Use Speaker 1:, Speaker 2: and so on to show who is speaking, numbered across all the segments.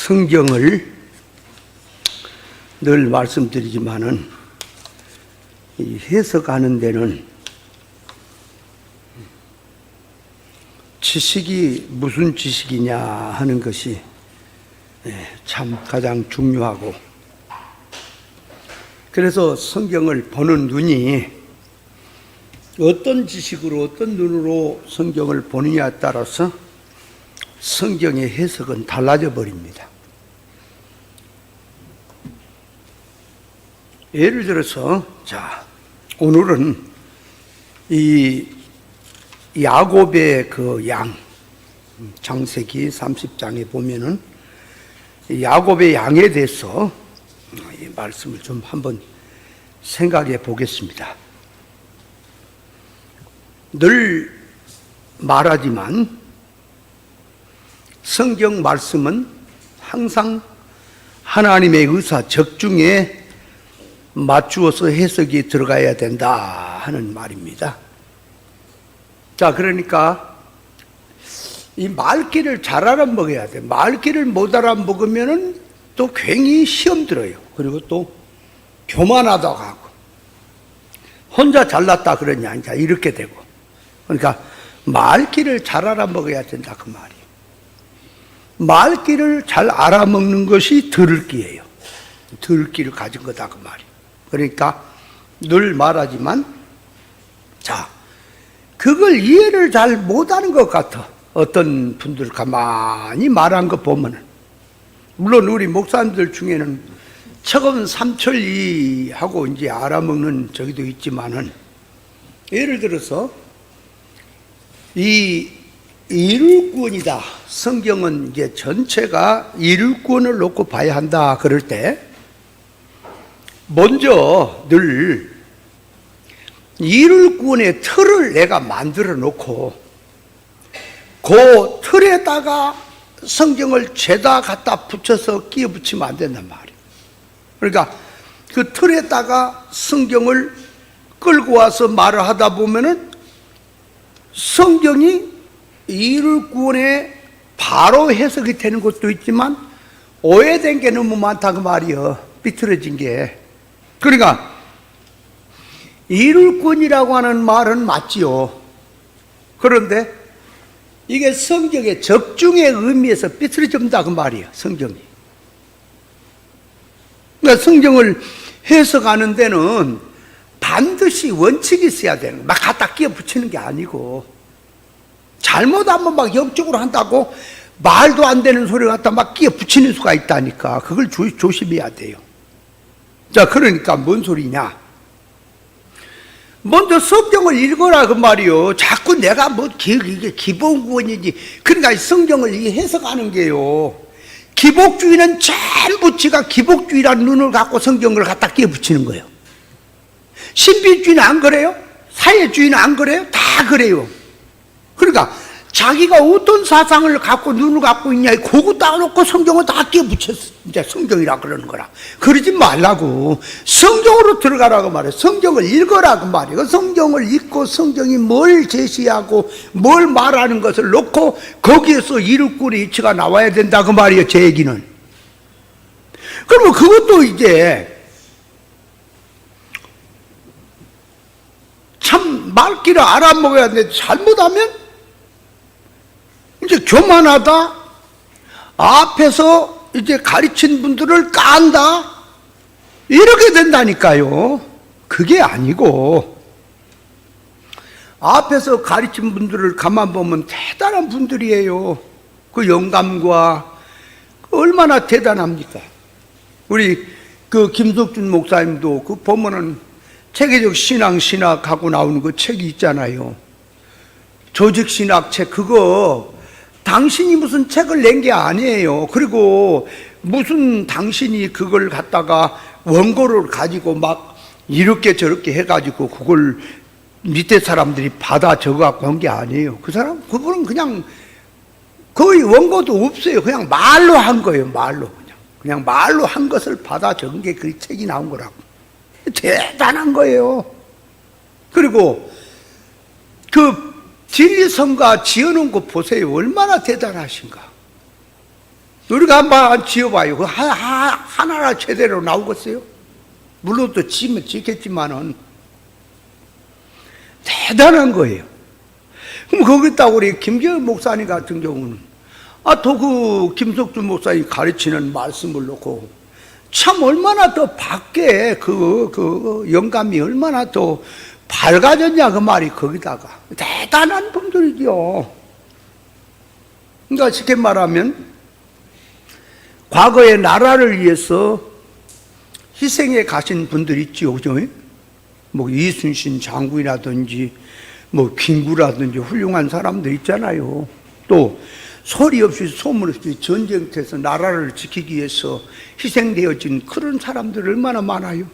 Speaker 1: 성경을 늘 말씀드리지만은 이 해석하는 데는 지식이 무슨 지식이냐 하는 것이 참 가장 중요하고, 그래서 성경을 보는 눈이 어떤 지식으로 어떤 눈으로 성경을 보느냐에 따라서 성경의 해석은 달라져 버립니다. 예를 들어서 오늘은 이 야곱의 그 양, 창세기 30장에 보면은 야곱의 양에 대해서 이 말씀을 좀 한번 생각해 보겠습니다. 늘 말하지만 성경 말씀은 항상 하나님의 의사 적중에 맞추어서 해석이 들어가야 된다 하는 말입니다. 그러니까 이 말귀를 잘 알아먹어야 돼. 말귀를 못 알아먹으면은 또 괜히 시험 들어요. 그리고 또 교만하다고 하고, 혼자 잘났다 그러냐, 이렇게 되고. 그러니까 말귀를 잘 알아먹어야 된다 그 말이에요. 말귀를 잘 알아먹는 것이 들을기예요. 들을기를 가진 거다 그 말이에요. 그러니까 늘 말하지만 그걸 이해를 잘 못하는 것 같아. 어떤 분들 가만히 말한 거 보면은, 물론 우리 목사님들 중에는 척은 삼천리하고 이제 알아먹는 저기도 있지만은, 예를 들어서 이 이룰권이다. 성경은 이제 전체가 이룰권을 놓고 봐야 한다. 그럴 때 먼저 늘 이룰권의 틀을 내가 만들어 놓고 그 틀에다가 성경을 죄다 갖다 붙여서 끼워 붙이면 안 된단 말이에요. 그러니까 그 틀에다가 성경을 끌고 와서 말을 하다 보면은 성경이 이룰권에 바로 해석이 되는 것도 있지만 오해된 게 너무 많다 그 말이에요. 삐뚤어진 게. 그러니까 이룰권이라고 하는 말은 맞지요. 그런데 이게 성경의 적중의 의미에서 삐뚤어진다 그 말이에요. 성경이. 그러니까 성경을 해석하는 데는 반드시 원칙이 있어야 되는 거예요. 막 갖다 끼워 붙이는 게 아니고, 잘못하면 막 역적으로 한다고 말도 안 되는 소리 갖다 막 끼워 붙이는 수가 있다니까. 그걸 조심해야 돼요. 그러니까 뭔 소리냐? 먼저 성경을 읽어라 그 말이요. 자꾸 내가 이게 기복구원이지. 그러니까 성경을 해석하는 게요. 기복주의는 전부 지가 기복주의라는 눈을 갖고 성경을 갖다 끼워 붙이는 거예요. 신비주의는 안 그래요? 사회주의는 안 그래요? 다 그래요. 그러니까 자기가 어떤 사상을 갖고 눈을 갖고 있냐, 그거 따놓고 성경을 다 끼워 붙였어. 이제 성경이라 그러는 거라. 그러지 말라고. 성경으로 들어가라고 말해. 성경을 읽어라고 말이에요. 성경을 읽고 성경이 뭘 제시하고 뭘 말하는 것을 놓고 거기에서 이룰권의 이치가 나와야 된다 그 말이에요. 제 얘기는. 그러면 그것도 이제 참 말귀를 알아먹어야 돼. 잘못하면 이제 교만하다, 앞에서 이제 가르친 분들을 깐다, 이렇게 된다니까요. 그게 아니고, 앞에서 가르친 분들을 가만 보면 대단한 분들이에요. 그 영감과 얼마나 대단합니까? 우리 그 김석준 목사님도 그 보면은 체계적 신앙하고 나오는 그 책이 있잖아요. 조직신학 책, 그거 당신이 무슨 책을 낸 게 아니에요. 그리고 무슨 당신이 그걸 갖다가 원고를 가지고 막 이렇게 저렇게 해가지고 그걸 밑에 사람들이 받아 적어갖고 한 게 아니에요. 그 사람, 그거는 그냥 거의 원고도 없어요. 그냥 말로 한 거예요. 말로. 그냥 말로 한 것을 받아 적은 게 그 책이 나온 거라고. 대단한 거예요. 그리고 그 진리성가 지어놓은 거 보세요. 얼마나 대단하신가. 우리가 한번 지어봐요. 하나라 제대로 나오겠어요? 물론 또 지면 지겠지만은 대단한 거예요. 그럼 거기다 우리 김재현 목사님 같은 경우는 또 그 김석준 목사님 가르치는 말씀을 놓고 참 얼마나 더 밖에 그 영감이 얼마나 더 밝아졌냐 그 말이 거기다가 대단한 분들이죠. 그러니까 쉽게 말하면 과거의 나라를 위해서 희생해 가신 분들 있죠, 그죠? 뭐 이순신 장군이라든지 뭐 김구라든지 훌륭한 사람들 있잖아요. 또 소리 없이 소문 없이 전쟁터에서 나라를 지키기 위해서 희생되어진 그런 사람들 얼마나 많아요.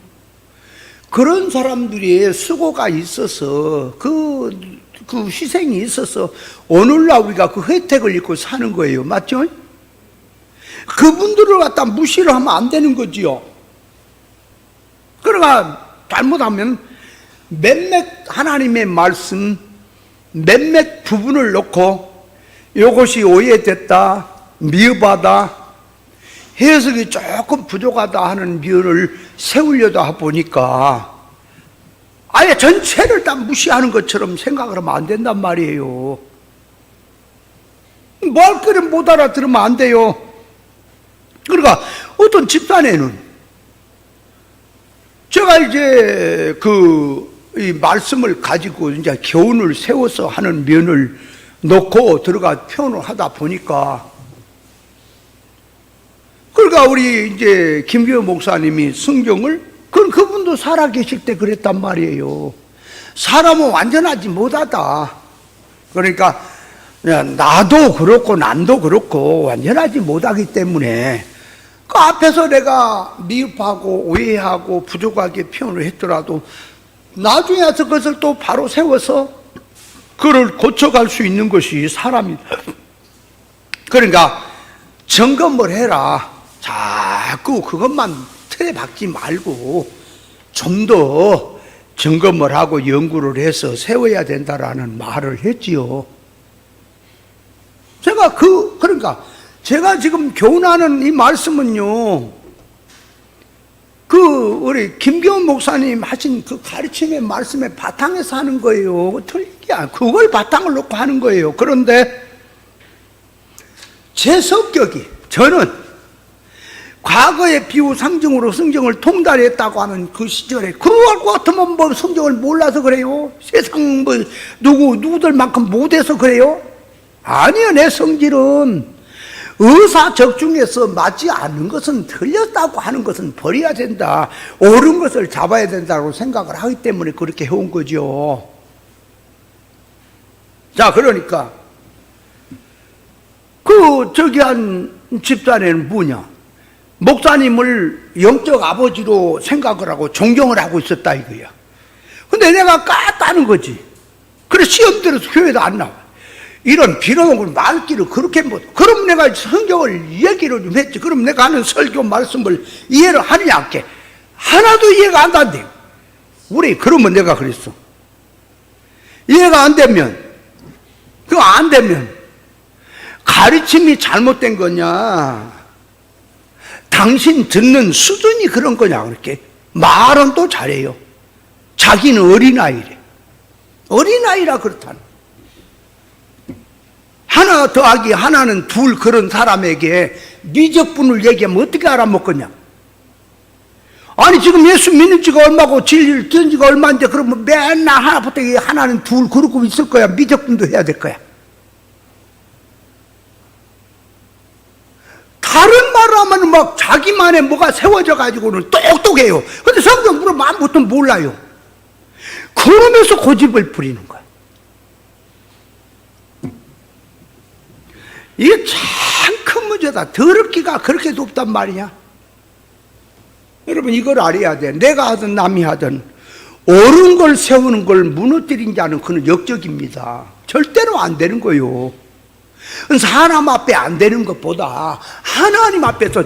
Speaker 1: 그런 사람들의 수고가 있어서 그 희생이 있어서 오늘날 우리가 그 혜택을 입고 사는 거예요. 맞죠? 그분들을 갖다 무시를 하면 안 되는 거지요. 그러니까 잘못하면 몇몇 하나님의 말씀 몇몇 부분을 놓고 이것이 오해됐다, 미흡하다, 해석이 조금 부족하다 하는 면을 세우려다 보니까 아예 전체를 다 무시하는 것처럼 생각을 하면 안 된단 말이에요. 뭘 그래 못 알아들으면 안 돼요. 그러니까 어떤 집단에는 제가 이제 이 말씀을 가지고 이제 교훈을 세워서 하는 면을 놓고 들어가 표현을 하다 보니까 그러니까 우리 이제 김규호 목사님이 성경을 그분도 살아 계실 때 그랬단 말이에요. 사람은 완전하지 못하다. 그러니까 나도 그렇고 남도 그렇고 완전하지 못하기 때문에 그 앞에서 내가 미흡하고 오해하고 부족하게 표현을 했더라도 나중에 와서 그것을 또 바로 세워서 그를 고쳐갈 수 있는 것이 사람이다. 그러니까 점검을 해라. 자꾸 그것만 틀에 박지 말고 좀 더 점검을 하고 연구를 해서 세워야 된다라는 말을 했지요. 그러니까 제가 지금 교훈하는 이 말씀은요, 우리 김경훈 목사님 하신 그 가르침의 말씀의 바탕에서 하는 거예요. 틀리지 않아요. 그걸 바탕을 놓고 하는 거예요. 그런데 제 성격이, 저는 과거의 비유 상징으로 성경을 통달했다고 하는 그 시절에 그걸 같으면 뭐 성경을 몰라서 그래요? 세상 뭐 누구들만큼 못해서 그래요? 아니요. 내 성질은 의사적중에서 맞지 않는 것은 틀렸다고 하는 것은 버려야 된다. 옳은 것을 잡아야 된다고 생각을 하기 때문에 그렇게 해온 거죠. 자, 그러니까 저기 한 집단에는 뭐냐? 목사님을 영적 아버지로 생각을 하고 존경을 하고 있었다 이거야. 근데 내가 깠다는 거지. 그래 시험 들어서 교회도 안 나와. 이런 빌어먹을 말귀를 그렇게 못. 그럼 내가 성경을 얘기를 좀 했지. 그럼 내가 하는 설교 말씀을 이해를 하느냐 안 게. 하나도 이해가 안 된대요. 우리 그러면 내가 그랬어. 이해가 안 되면 그거 안 되면 가르침이 잘못된 거냐, 당신 듣는 수준이 그런 거냐. 그렇게 말은 또 잘해요. 자기는 어린아이래. 어린아이라 그렇다는. 하나 더하기 하나는 둘 그런 사람에게 미적분을 얘기하면 어떻게 알아먹겠냐. 아니 지금 예수 믿는 지가 얼마고 진리를 든 지가 얼마인데 그러면 맨날 하나부터 하나는 둘 그러고 있을 거야. 미적분도 해야 될 거야. 다른 말을 하면 막 자기만의 뭐가 세워져 가지고는 똑똑해요. 근데 성경 물으면 아무것도 몰라요. 그러면서 고집을 부리는 거야. 이게 참 큰 문제다. 더럽기가 그렇게 높단 말이야. 여러분 이걸 알아야 돼. 내가 하든 남이 하든 옳은 걸 세우는 걸 무너뜨린 자는 그는 역적입니다. 절대로 안 되는 거예요. 사람 앞에 안 되는 것보다 하나님 앞에서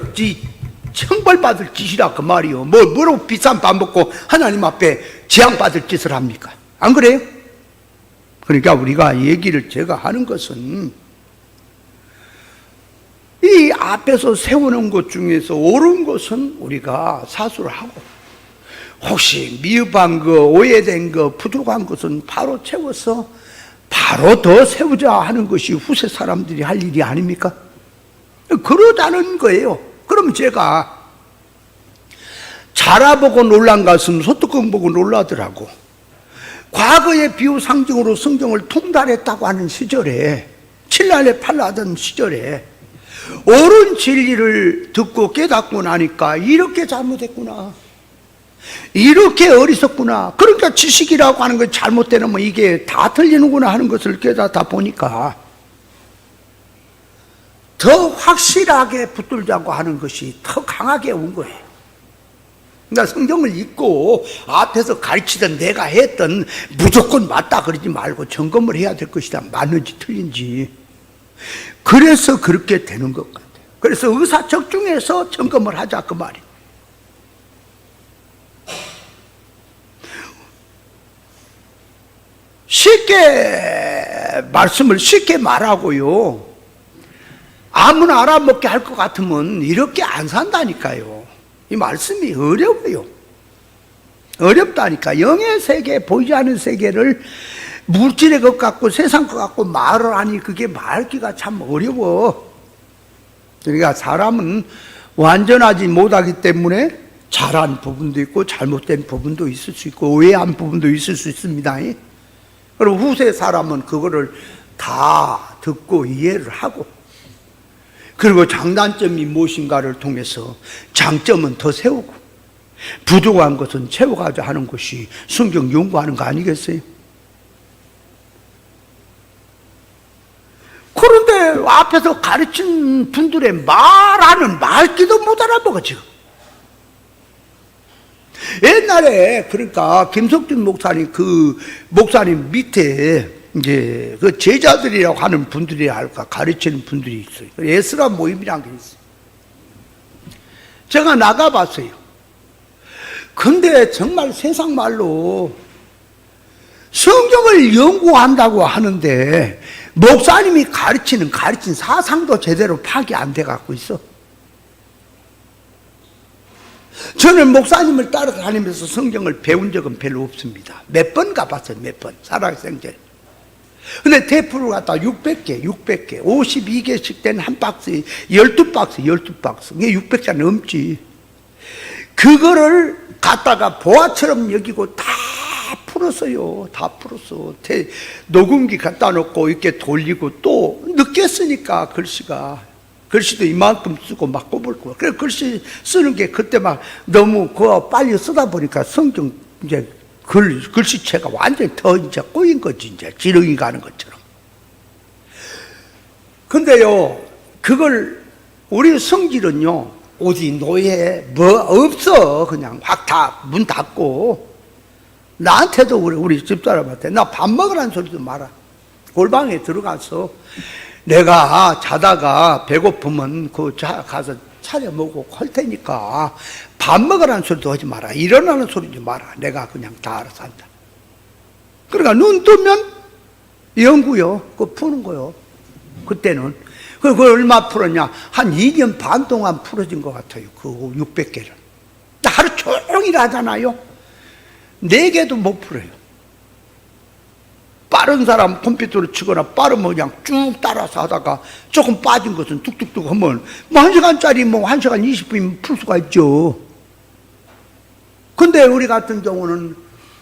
Speaker 1: 형벌받을 짓이라 그 말이요. 뭐로 비싼 밥 먹고 하나님 앞에 재앙받을 짓을 합니까? 안 그래요? 그러니까 우리가 얘기를 제가 하는 것은 이 앞에서 세우는 것 중에서 옳은 것은 우리가 사수를 하고, 혹시 미흡한 거, 오해된 거, 부족한 것은 바로 채워서 바로 더 세우자 하는 것이 후세 사람들이 할 일이 아닙니까? 그러자는 거예요. 그럼 제가 자라보고 놀란 가슴 소뚜껑 보고 놀라더라고. 과거의 비유 상징으로 성경을 통달했다고 하는 시절에, 칠날에 팔라던 시절에 옳은 진리를 듣고 깨닫고 나니까 이렇게 잘못했구나, 이렇게 어리석구나, 그러니까 지식이라고 하는 걸 잘못되면 이게 다 틀리는구나 하는 것을 깨닫다 보니까 더 확실하게 붙들자고 하는 것이 더 강하게 온 거예요. 그러니까 성경을 읽고 앞에서 가르치던 내가 했던 무조건 맞다 그러지 말고 점검을 해야 될 것이다, 맞는지 틀린지. 그래서 그렇게 되는 것 같아요. 그래서 의사적중해서 점검을 하자 그 말이에요. 쉽게 말씀을 쉽게 말하고요, 아무나 알아먹게 할 것 같으면 이렇게 안 산다니까요. 이 말씀이 어려워요. 어렵다니까. 영의 세계, 보이지 않는 세계를 물질의 것 같고 세상 것 같고 말을 하니 그게 말기가 참 어려워. 그러니까 사람은 완전하지 못하기 때문에 잘한 부분도 있고 잘못된 부분도 있을 수 있고 오해한 부분도 있을 수 있습니다. 그리고 후세 사람은 그거를 다 듣고 이해를 하고, 그리고 장단점이 무엇인가를 통해서 장점은 더 세우고 부족한 것은 채워가자 하는 것이 성경 연구하는 거 아니겠어요? 그런데 앞에서 가르친 분들의 말하는 말귀도 못 알아먹어 지금. 옛날에 그러니까 김석준 목사님, 그 목사님 밑에 이제 그 제자들이라고 하는 분들이 할까 가르치는 분들이 있어요. 에스라 모임이라는 게 있어요. 제가 나가봤어요. 근데 정말 세상 말로 성경을 연구한다고 하는데 목사님이 가르친 사상도 제대로 파악이 안 돼 갖고 있어. 저는 목사님을 따라다니면서 성경을 배운 적은 별로 없습니다. 몇 번 가봤어요, 몇 번. 살아생전. 근데 테이프를 갖다 600개, 52개씩 된 한 박스에 12박스. 이게 600자 넘지. 그거를 갖다가 보화처럼 여기고 다 풀었어요. 다 풀었어. 녹음기 갖다 놓고 이렇게 돌리고 또 늦게 쓰니까 글씨도 이만큼 쓰고 막 꼽을 거야. 그래, 글씨 쓰는 게 그때 막 너무 그거 빨리 쓰다 보니까 성경 이제 글씨체가 완전히 더 이제 꼬인 거지, 이제 지렁이 가는 것처럼. 근데요, 그걸 우리 성질은요, 어디 노예 뭐 없어. 그냥 확 다 문 닫고, 나한테도 우리 집사람한테 나 밥 먹으라는 소리도 마라. 골방에 들어가서 내가 자다가 배고프면 가서 차려 먹고 할 테니까 밥 먹으라는 소리도 하지 마라. 일어나는 소리도 마라. 내가 그냥 다 알아서 한다. 그러니까 눈 뜨면 연구요. 그거 푸는 거요. 그때는. 그걸 얼마 풀었냐? 한 2년 반 동안 풀어진 것 같아요. 그 600개를. 하루 종일 하잖아요. 4개도 못 풀어요. 빠른 사람 컴퓨터로 치거나 빠르면 그냥 쭉 따라서 하다가 조금 빠진 것은 뚝뚝뚝 하면 뭐 1시간짜리 뭐 1시간 20분이면 풀 수가 있죠. 근데 우리 같은 경우는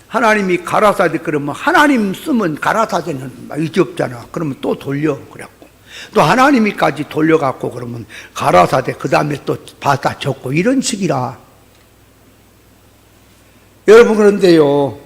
Speaker 1: 하나님이 가라사대 그러면 하나님 쓰면 가라사대는 의지 없잖아. 그러면 또 돌려. 그래갖고 또 하나님이까지 돌려갖고 그러면 가라사대 그 다음에 또 받아 적고 이런 식이라. 여러분, 그런데요,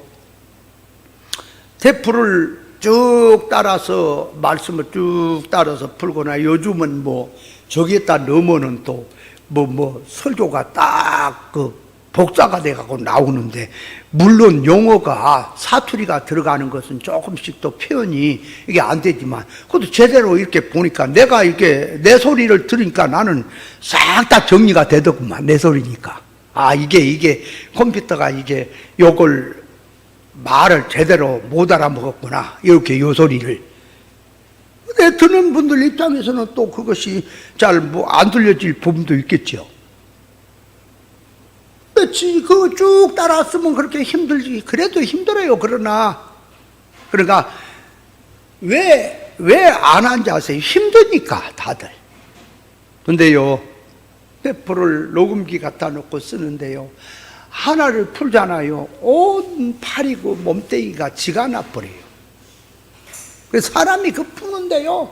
Speaker 1: 테프를 쭉 따라서 말씀을 쭉 따라서 풀거나 요즘은 뭐 저기에다 넣으면은 또 뭐 설교가 딱 그 복사가 돼가고 나오는데, 물론 용어가 사투리가 들어가는 것은 조금씩 또 표현이 이게 안 되지만 그것도 제대로 이렇게 보니까 내가 이게 내 소리를 들으니까 나는 싹 다 정리가 되더구만. 내 소리니까. 아, 이게 컴퓨터가 이게 요걸 말을 제대로 못 알아먹었구나. 이렇게 요 소리를. 근데 듣는 분들 입장에서는 또 그것이 잘 안 들려질 부분도 있겠죠. 그거 쭉 따라왔으면 그렇게 힘들지. 그래도 힘들어요. 그러니까 왜 안 한지 아세요? 힘드니까 다들. 근데요, 페퍼를 녹음기 갖다 놓고 쓰는데요, 하나를 풀잖아요. 온 팔이고 몸뚱이가 지가 나버려요. 그래서 사람이 그 푸는데요,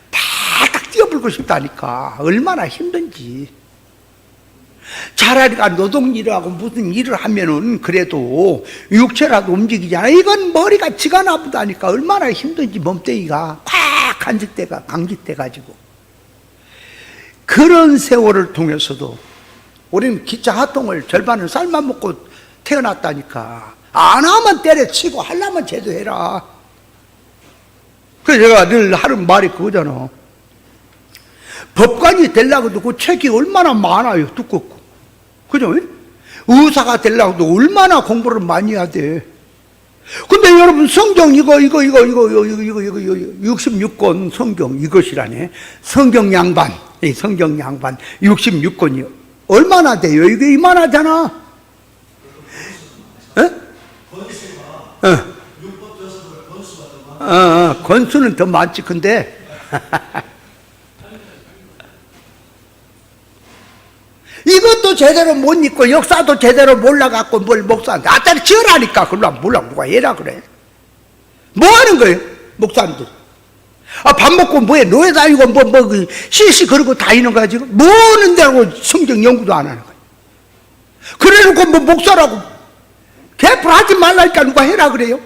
Speaker 1: 바닥 뛰어불고 싶다니까. 얼마나 힘든지. 차라리 노동일을 하고 무슨 일을 하면은 그래도 육체라도 움직이잖아. 이건 머리가 지가 나쁘다니까. 얼마나 힘든지 몸뚱이가 콱 강직돼가지고. 그런 세월을 통해서도 우리는 기차 하통을 절반은 쌀만 먹고 태어났다니까. 안 하면 때려치고 하려면 제대로 해라. 그래서 제가 늘 하는 말이 그거잖아. 법관이 되려고도 그 책이 얼마나 많아요. 두껍고. 그죠? 의사가 되려고도 얼마나 공부를 많이 해야 돼. 근데 여러분, 성경 이거 66권 성경 이것이라네. 성경 양반 66권이요. 얼마나 돼요? 이거 이만하잖아. 권수는 더 많지. 근데 이것도 제대로 못 읽고 역사도 제대로 몰라갖고 뭘 목사한테 아따리 지어라니까. 그러면 몰라 누가 해라 그래. 뭐 하는 거예요 목사님들? 밥 먹고 뭐해 노예 다니고 실시 그러고 다니는 거야 지금? 뭐 하는데 하고 성경 연구도 안 하는 거야. 그래놓고 목사라고 개풀 하지 말라니까 누가 해라 그래요?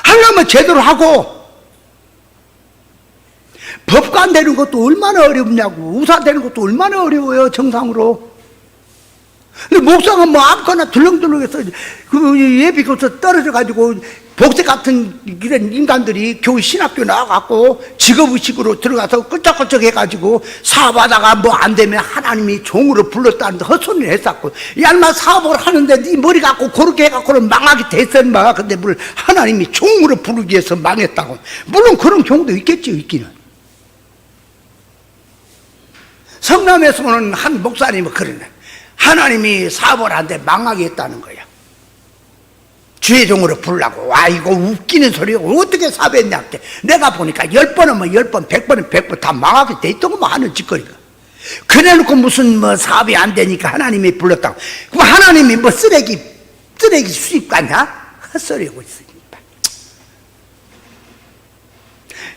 Speaker 1: 하려면 제대로 하고. 법관 되는 것도 얼마나 어렵냐고. 의사 되는 것도 얼마나 어려워요 정상으로. 근데 목사가 아무거나 들렁들렁해서 그 예비교사 떨어져가지고 복세 같은 이런 인간들이 겨우 신학교 나와갖고 직업의식으로 들어가서 끄적끄적 해가지고 사업하다가 안 되면 하나님이 종으로 불렀다는데 헛소리를 했었고, 야 인마 사업을 하는데 네 머리 갖고 그렇게 해갖고는 망하게 됐어 인마. 근데 뭘 하나님이 종으로 부르기 위해서 망했다고. 물론 그런 경우도 있겠죠. 있기는. 성남에서는 한 목사님은 그러네. 하나님이 사업을 하는데 망하게 했다는 거야. 주의 종으로 부르라고. 와, 이거 웃기는 소리고 어떻게 사업했냐 때. 내가 보니까 10번은 10번, 100번은 100번 다 망하게 돼 있더구만 하는 짓거리가. 그래놓고 무슨 사업이 안 되니까 하나님이 불렀다고. 그럼 하나님이 쓰레기 수입 같냐? 헛소리하고 있으니까.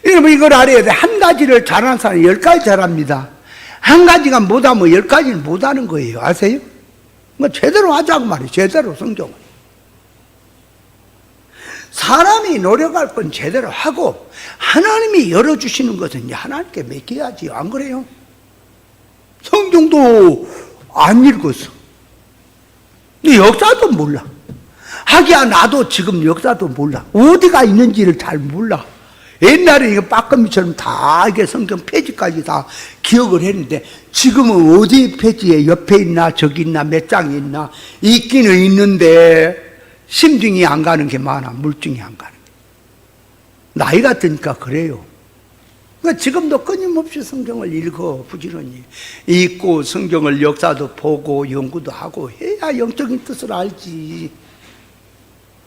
Speaker 1: 여러분 이걸 알아야 돼. 한 가지를 잘하는 사람이 10가지 잘합니다. 한 가지가 못하면 10가지는 못하는 거예요. 아세요? 제대로 하자고 말이에요. 제대로 성경을. 사람이 노력할 건 제대로 하고 하나님이 열어주시는 것은 이제 하나님께 맡겨야지. 안 그래요? 성경도 안 읽었어. 역사도 몰라. 하기야 나도 지금 역사도 몰라. 어디가 있는지를 잘 몰라. 옛날에 이거 빠끔이처럼 다 이게 성경 페이지까지 다 기억을 했는데 지금은 어디 페이지에 옆에 있나 저기 있나 몇 장이 있나 있기는 있는데 심증이 안 가는 게 많아. 물증이 안 가는 게. 나이가 드니까 그래요. 그러니까 지금도 끊임없이 성경을 읽어 부지런히 읽고 성경을 역사도 보고 연구도 하고 해야 영적인 뜻을 알지.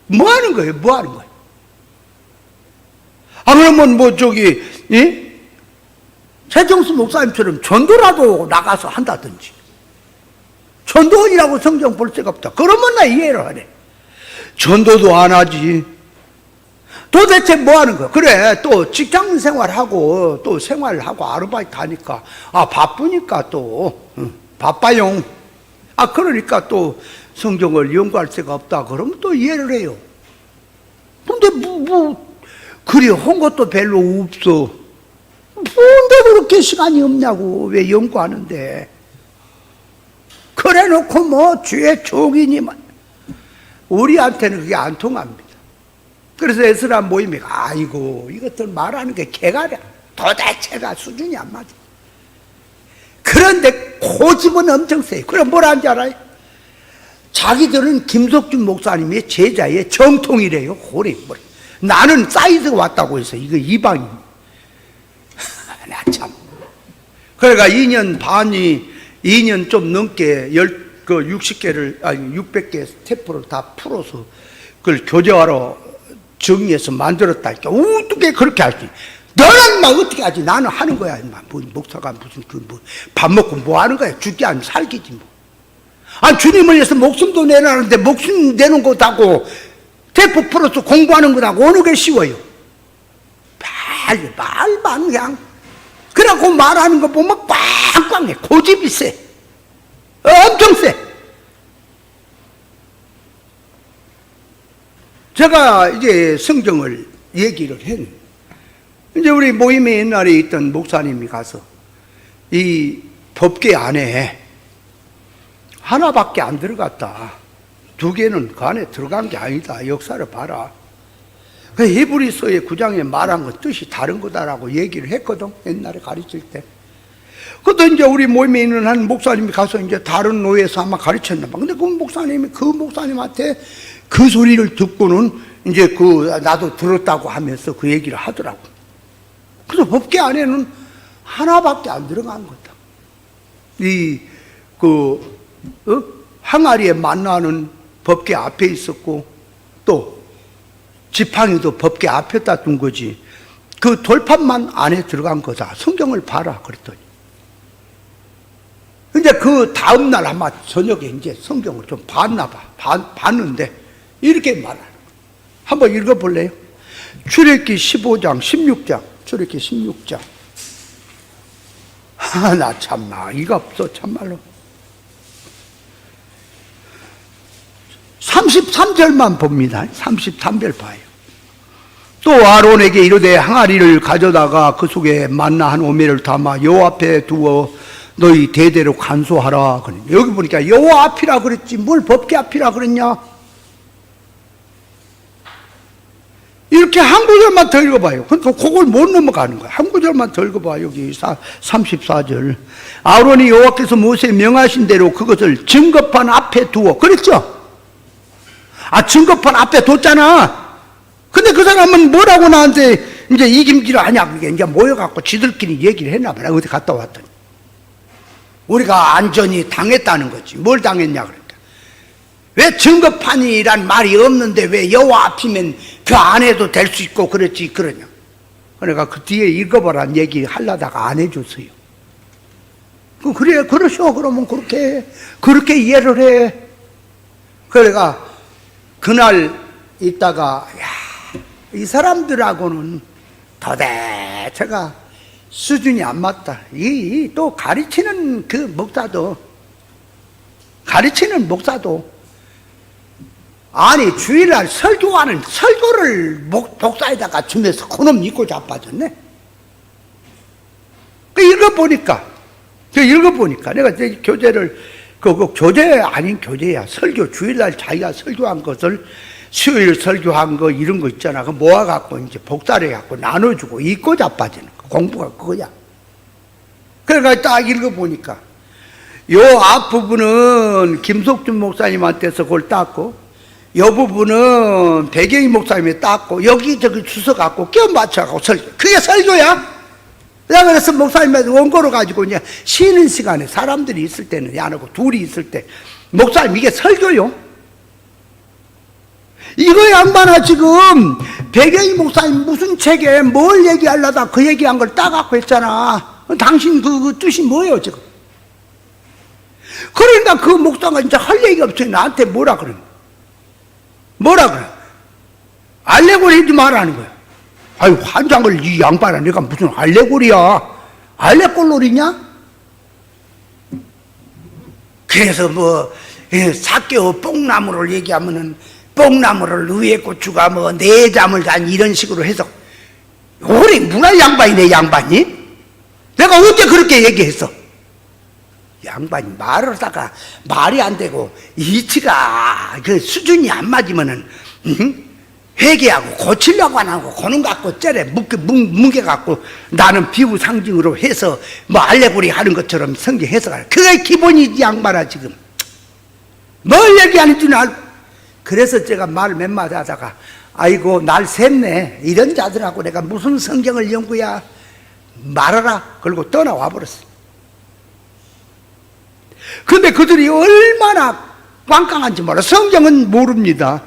Speaker 1: 뭐 하는 거예요? 뭐 하는 거예요? 그러면 최정수 목사님처럼 전도라도 나가서 한다든지. 전도원이라고 성경 볼 데가 없다. 그러면 나 이해를 하네. 전도도 안 하지. 도대체 뭐 하는 거야? 그래, 또 직장 생활하고, 또 생활하고 아르바이트 하니까, 바쁘니까 또, 바빠용. 그러니까 또 성경을 연구할 데가 없다. 그러면 또 이해를 해요. 근데 그래, 한 것도 별로 없어. 뭔데 그렇게 시간이 없냐고. 왜 연구하는데. 그래 놓고 주의 종이니만. 우리한테는 그게 안 통합니다. 그래서 에스라 모임에 아이고 이것들 말하는 게 개가랴. 도대체가 수준이 안 맞아. 그런데 고집은 엄청 세요. 그럼 뭐라는지 알아요? 자기들은 김석준 목사님의 제자의 정통이래요. 호래. 나는 사이드가 왔다고 해서 이거 이방인. 그러니까 2년 좀 넘게 60개를, 아니 600개 스태프를 다 풀어서 그걸 교재화로 정리해서 만들었다니까. 어떻게 그렇게 할지. 너는 막 어떻게 하지? 나는 하는 거야. 뭐, 목사가 무슨 밥 먹고 뭐 하는 거야? 죽기 아니면 살기지 뭐. 아, 주님을 위해서 목숨도 내라는데 목숨 내는 거다고 대폭 풀어서 공부하는 거다고 어느 게 쉬워요? 말만 그냥. 그러고 말하는 거 보면 꽝꽝해. 고집이 세. 엄청 세. 제가 이제 성경을 얘기를 했는데, 이제 우리 모임에 옛날에 있던 목사님이 가서 이 법궤 안에 하나밖에 안 들어갔다. 2개는 그 안에 들어간 게 아니다. 역사를 봐라. 그 히브리서의 9장에 말한 건 뜻이 다른 거다라고 얘기를 했거든. 옛날에 가르칠 때. 그것도 이제 우리 모임에 있는 한 목사님이 가서 이제 다른 노예에서 아마 가르쳤나 봐. 근데 그 목사님한테 그 소리를 듣고는 이제 나도 들었다고 하면서 그 얘기를 하더라고. 그래서 법궤 안에는 하나밖에 안 들어간 거다. 항아리에 만나는 법궤 앞에 있었고, 또 지팡이도 법궤 앞에다 둔 거지. 그 돌판만 안에 들어간 거다. 성경을 봐라 그랬더니. 이제 그 다음날 아마 저녁에 이제 성경을 좀 봤나 봐. 봤는데 이렇게 말하는 거야. 한번 읽어볼래요? 출애굽기 15장 16장. 출애굽기 16장. 나 참나 이가 없어 참말로. 33절만 봅니다. 33절 봐요. 또 아론에게 이르되 항아리를 가져다가 그 속에 만나 한 오매를 담아 여호와 앞에 두어 너희 대대로 간수하라. 여기 보니까 여호와 앞이라 그랬지 뭘 법궤 앞이라 그랬냐. 이렇게 한 구절만 더 읽어봐요. 그러니까 그걸 못 넘어가는 거야. 한 구절만 더 읽어봐. 여기 34절. 아론이 여호와께서 모세에 명하신 대로 그것을 증거판 앞에 두어. 그랬죠? 증거판 앞에 뒀잖아. 근데 그 사람은 뭐라고 나한테 이제 이김질을 하냐. 그게 이제 모여갖고 지들끼리 얘기를 했나 봐. 어디 갔다 왔더니. 우리가 안전히 당했다는 거지. 뭘 당했냐 그러니까. 왜 증거판이란 말이 없는데 왜 여호와 앞이면 그 안에도 될 수 있고 그렇지 그러냐. 그러니까 그 뒤에 읽어보라는 얘기 하려다가 안 해줬어요. 그래 그러셔. 그러면 그렇게 이해를 해. 그러니까 그날 있다가 이 사람들하고는 도대체가 수준이 안 맞다. 또 가르치는 목사도 아니 주일날 설교를 목사에다가 주면서 그놈 믿고 자빠졌네. 읽어보니까 내가 교재를 교재 아닌 교재야. 설교 주일날 자기가 설교한 것을 수요일 설교한 거 이런 거 있잖아. 그 모아갖고 이제 복사해갖고 나눠주고 읽고 자빠지는 거. 공부가 그거야. 그러니까 딱 읽어보니까 요 앞부분은 김석준 목사님한테서 그걸 땄고 요 부분은 배경희 목사님이 땄고 여기저기 주워갖고 껴 맞춰갖고 설교. 그게 설교야? 내가 그래서 목사님한테 원고를 가지고 이제 쉬는 시간에 사람들이 있을 때는 안 하고 둘이 있을 때 목사님 이게 설교요? 이거 양반아 지금 배경희 목사님 무슨 책에 뭘 얘기하려다 그 얘기한 걸 따갖고 했잖아. 당신 그 뜻이 뭐예요 지금? 그러니까 그 목사가 이제 할 얘기가 없어요. 나한테 뭐라 그래? 알레고리 하지 말라는 거야. 아유 환장을 이 양반아 내가 무슨 알레고리야. 알레꼴로리냐? 그래서 사개오 뽕나무를 얘기하면은 뽕나무를 위에 고추가 네 잠을 잔 이런 식으로 해서 우리 문화 양반이네 양반이? 내가 어떻게 그렇게 얘기했어? 양반이 말을 하다가 말이 안 되고 이치가 그 수준이 안 맞으면은 회개하고 고치려고 안 하고 고는 갖고 째래 뭉개갖고 나는 비유 상징으로 해서 알레고리 하는 것처럼 성경 해석하는 그게 기본이지 양반아 지금 뭘 얘기하는지는 알고. 그래서 제가 말 몇 마디 하다가 아이고 날 샜네 이런 자들하고 내가 무슨 성경을 연구야 말하라 그러고 떠나와 버렸어. 근데 그들이 얼마나 꽝꽝한지 몰라. 성경은 모릅니다.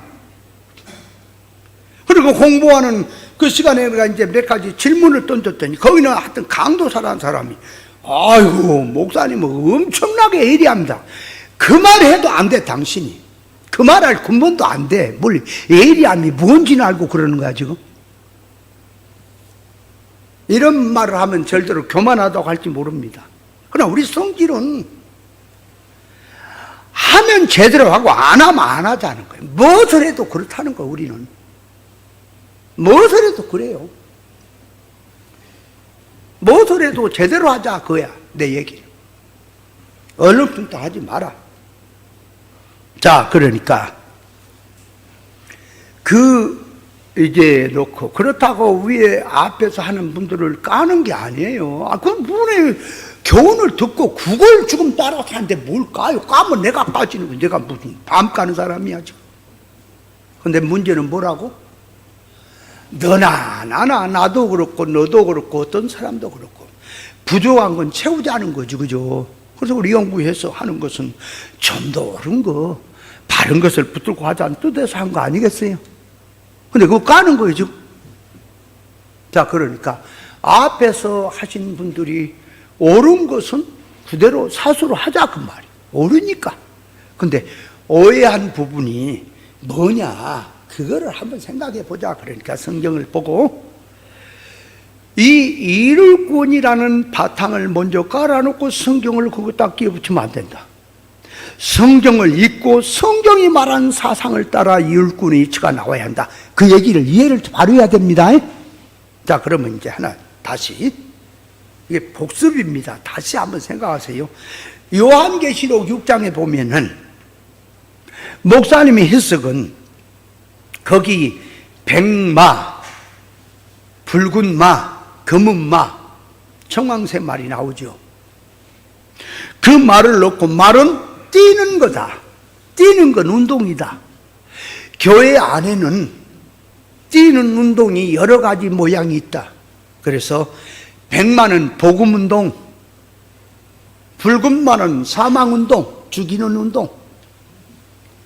Speaker 1: 그리고 공부하는 그 시간에 내가 이제 몇 가지 질문을 던졌더니 거기는 하여튼 강도사라는 사람이 아이고 목사님은 엄청나게 예리합니다. 그 말 해도 안 돼 당신이. 그 말할 근본도 안 돼. 뭘 예리함이 뭔지는 알고 그러는 거야 지금. 이런 말을 하면 절대로 교만하다고 할지 모릅니다. 그러나 우리 성질은 하면 제대로 하고 안 하면 안 하자는 거예요. 무엇을 해도 그렇다는 거예요. 우리는 무엇을 해도 그래요. 무엇을 해도 제대로 하자 그거야 내 얘기. 얼렁뚱땅 하지 마라. 자, 그러니까 이제 놓고 그렇다고 위에 앞에서 하는 분들을 까는 게 아니에요. 그럼 분의 교훈을 듣고 그걸 지금 따라서 하는데 뭘 까요? 까면 내가 빠지는 거야. 내가 무슨 밤 까는 사람이야 지금. 근데 문제는 뭐라고? 너나 나나 나도 그렇고 너도 그렇고 어떤 사람도 그렇고 부족한 건 채우자는 거지, 그죠? 그래서 우리 연구해서 하는 것은 좀 더 옳은 거, 바른 것을 붙들고 하자는 뜻에서 한 거 아니겠어요? 근데 그거 까는 거예요, 지금. 자, 그러니까 앞에서 하신 분들이 옳은 것은 그대로 사수로 하자 그 말이에요. 옳으니까. 근데 오해한 부분이 뭐냐? 그거를 한번 생각해 보자. 그러니까 성경을 보고 이 이룰권이라는 바탕을 먼저 깔아놓고 성경을 그거 딱 끼워붙이면 안 된다. 성경을 읽고 성경이 말한 사상을 따라 이룰권의 이치가 나와야 한다. 그 얘기를 이해를 바로 해야 됩니다. 자, 그러면 이제 하나 다시 이게 복습입니다. 다시 한번 생각하세요. 요한계시록 6장에 보면은 목사님의 해석은 거기 백마, 붉은 마, 검은 마, 청황색 말이 나오죠. 그 말을 넣고 말은 뛰는 거다. 뛰는 건 운동이다. 교회 안에는 뛰는 운동이 여러 가지 모양이 있다. 그래서 백마는 복음운동, 붉은 말은 사망운동, 죽이는 운동,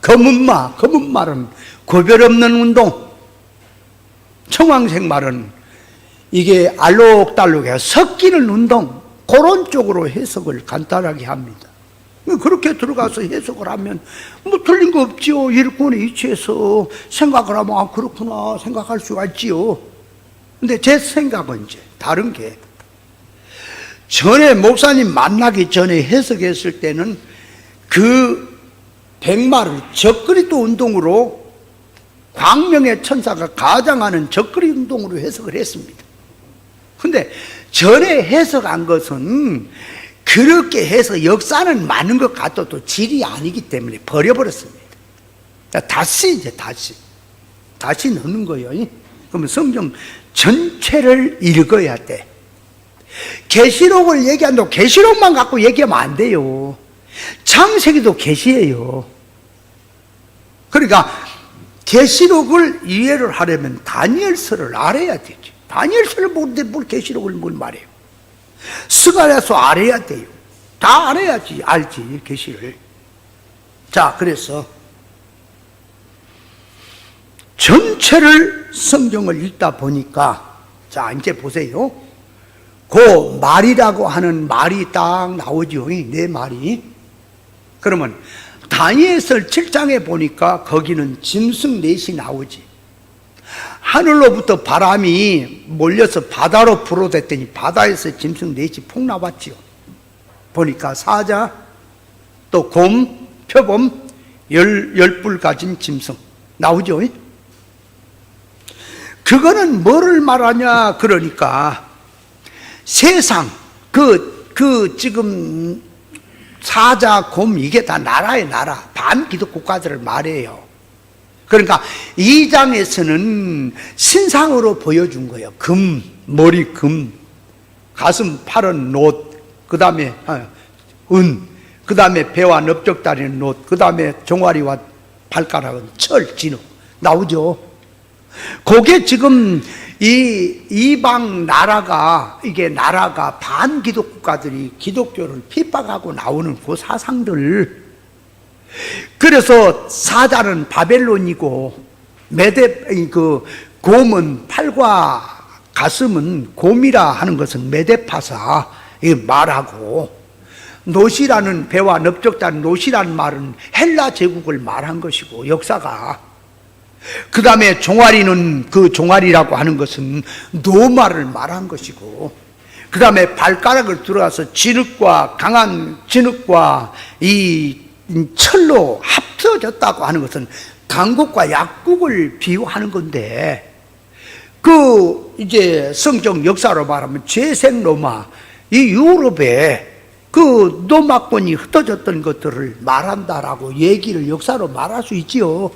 Speaker 1: 검은 말은 구별 없는 운동, 청황색 말은 이게 알록달록해 섞이는 운동, 그런 쪽으로 해석을 간단하게 합니다. 그렇게 들어가서 해석을 하면 뭐 틀린 거 없지요. 일꾼에 이치해서 생각을 하면 그렇구나 생각할 수가 있지요. 근데 제 생각은 이제 다른 게 전에 목사님 만나기 전에 해석했을 때는 그 백마를 적그리도 운동으로 광명의 천사가 가장하는 적그리 운동으로 해석을 했습니다. 근데 전에 해석한 것은 그렇게 해서 역사는 많은 것 같아도 질이 아니기 때문에 버려버렸습니다. 다시 넣는 거예요. 그러면 성경 전체를 읽어야 돼. 계시록을 얘기한다고 계시록만 갖고 얘기하면 안 돼요. 창세기도 계시예요. 그러니까 계시록을 이해를 하려면 다니엘서를 알아야 되죠. 다니엘서를 모르는데 뭘 계시록을 뭘 말해요. 스가랴서 알아야 돼요. 다 알아야지 알지 계시를. 자, 그래서 전체를 성경을 읽다 보니까 자 이제 보세요. 그 말이라고 하는 말이 딱 나오죠. 내 말이. 그러면 다니엘서 7장에 보니까 거기는 짐승 넷이 나오지. 하늘로부터 바람이 몰려서 바다로 불어댔더니 바다에서 짐승 넷이 폭나왔지요. 보니까 사자, 또 곰, 표범, 열뿔 가진 짐승 나오죠. 그거는 뭐를 말하냐? 그러니까 세상 지금 사자, 곰 이게 다 나라의 나라, 반기독 국가들을 말해요. 그러니까 2장에서는 신상으로 보여준 거예요. 금, 머리 금, 가슴 팔은 놋, 그 다음에 은, 그 다음에 배와 넓적다리는 놋, 그 다음에 종아리와 발가락은 철, 진흙 나오죠. 그게 지금 이 이방 나라가, 이게 나라가 반기독국가들이 기독교를 핍박하고 나오는 그 사상들. 그래서 사자는 바벨론이고 곰은 팔과 가슴은 곰이라 하는 것은 메데파사 말하고, 노시라는 배와 넓적다는 노시라는 말은 헬라 제국을 말한 것이고 역사가, 그 다음에 종아리는 그 종아리라고 하는 것은 노마를 말한 것이고, 그 다음에 발가락을 들어가서 진흙과 강한 진흙과 이 철로 합쳐졌다고 하는 것은 강국과 약국을 비유하는 건데, 그 이제 성경 역사로 말하면 재생 로마, 이 유럽에 그 노마권이 흩어졌던 것들을 말한다라고 얘기를 역사로 말할 수 있지요.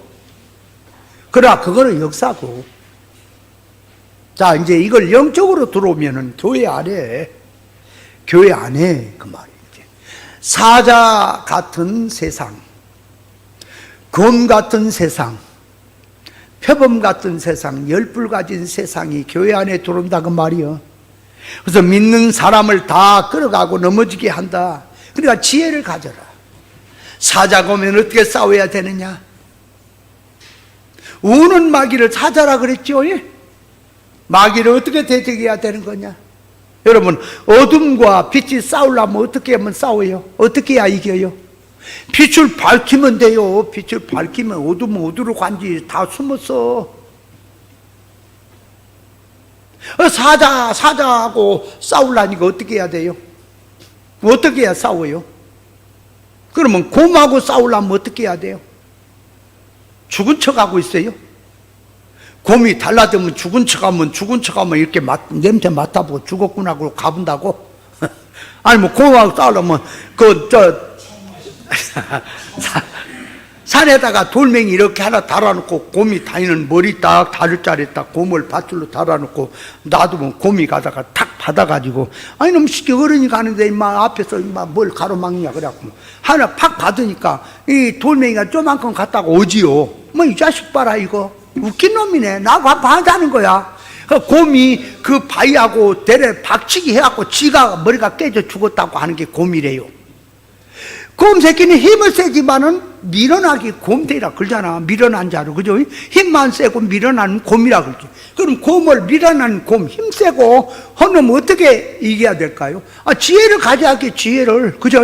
Speaker 1: 그러나 그거는 역사고, 자 이제 이걸 영적으로 들어오면은 교회 안에 그 말이지. 사자 같은 세상, 검 같은 세상, 표범 같은 세상, 열불 가진 세상이 교회 안에 들어온다 그 말이요. 그래서 믿는 사람을 다 끌어가고 넘어지게 한다. 그러니까 지혜를 가져라. 사자가 오면 어떻게 싸워야 되느냐? 우는 마귀를 사자라 그랬죠. 예? 마귀를 어떻게 대적해야 되는 거냐? 여러분, 어둠과 빛이 싸우려면 어떻게 하면 싸워요? 어떻게 해야 이겨요? 빛을 밝히면 돼요. 빛을 밝히면 어둠은 어디로 간지 다 숨었어. 사자하고 싸우려니까 어떻게 해야 돼요? 어떻게 해야 싸워요? 그러면 곰하고 싸우려면 어떻게 해야 돼요? 죽은 척하고 있어요. 곰이 달라들면 죽은 척하면 이렇게 냄새 맡아보고 죽었구나 그러고 가본다고? 아니 뭐 곰하고 싸우려면 산에다가 돌멩이 이렇게 하나 달아놓고 곰이 다니는 머리 딱 다를 자리에 딱 곰을 밧줄로 달아놓고 놔두면 곰이 가다가 탁 받아가지고, 아니 너무 쉽게 어른이 가는데 임마 앞에서 임마 뭘 가로막냐 그래갖고 하나 팍 받으니까 이 돌멩이가 쪼만큼 갔다가 오지요. 뭐 이 자식 봐라 이거 웃긴 놈이네. 나하고 한판 하자는 거야. 곰이 그 바위하고 대래 박치기 해갖고 지가 머리가 깨져 죽었다고 하는 게 곰이래요. 곰 새끼는 힘을 세지만은 밀어나기 곰대라 그러잖아. 밀어난 자로, 그죠? 힘만 세고 밀어나는 곰이라 그러지. 그럼 곰을 밀어나는 곰 힘세고 하면 어떻게 이겨야 될까요? 지혜를 가져야겠지, 지혜를, 그죠?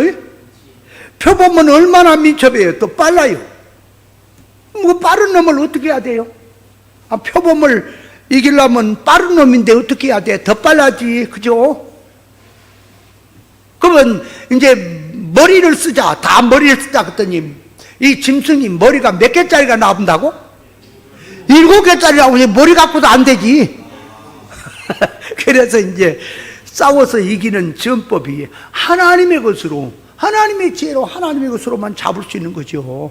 Speaker 1: 표범은 얼마나 민첩해요? 또 빨라요. 뭐 빠른 놈을 어떻게 해야 돼요? 표범을 이기려면 빠른 놈인데 어떻게 해야 돼? 더 빨라지, 그죠? 그러면 이제 머리를 쓰자, 다 머리를 쓰자 그랬더니 이 짐승이 머리가 몇 개짜리가 나온다고? 7개짜리 나오면 머리 갖고도 안 되지. 그래서 이제 싸워서 이기는 전법이 하나님의 것으로, 하나님의 지혜로, 하나님의 것으로만 잡을 수 있는 거죠.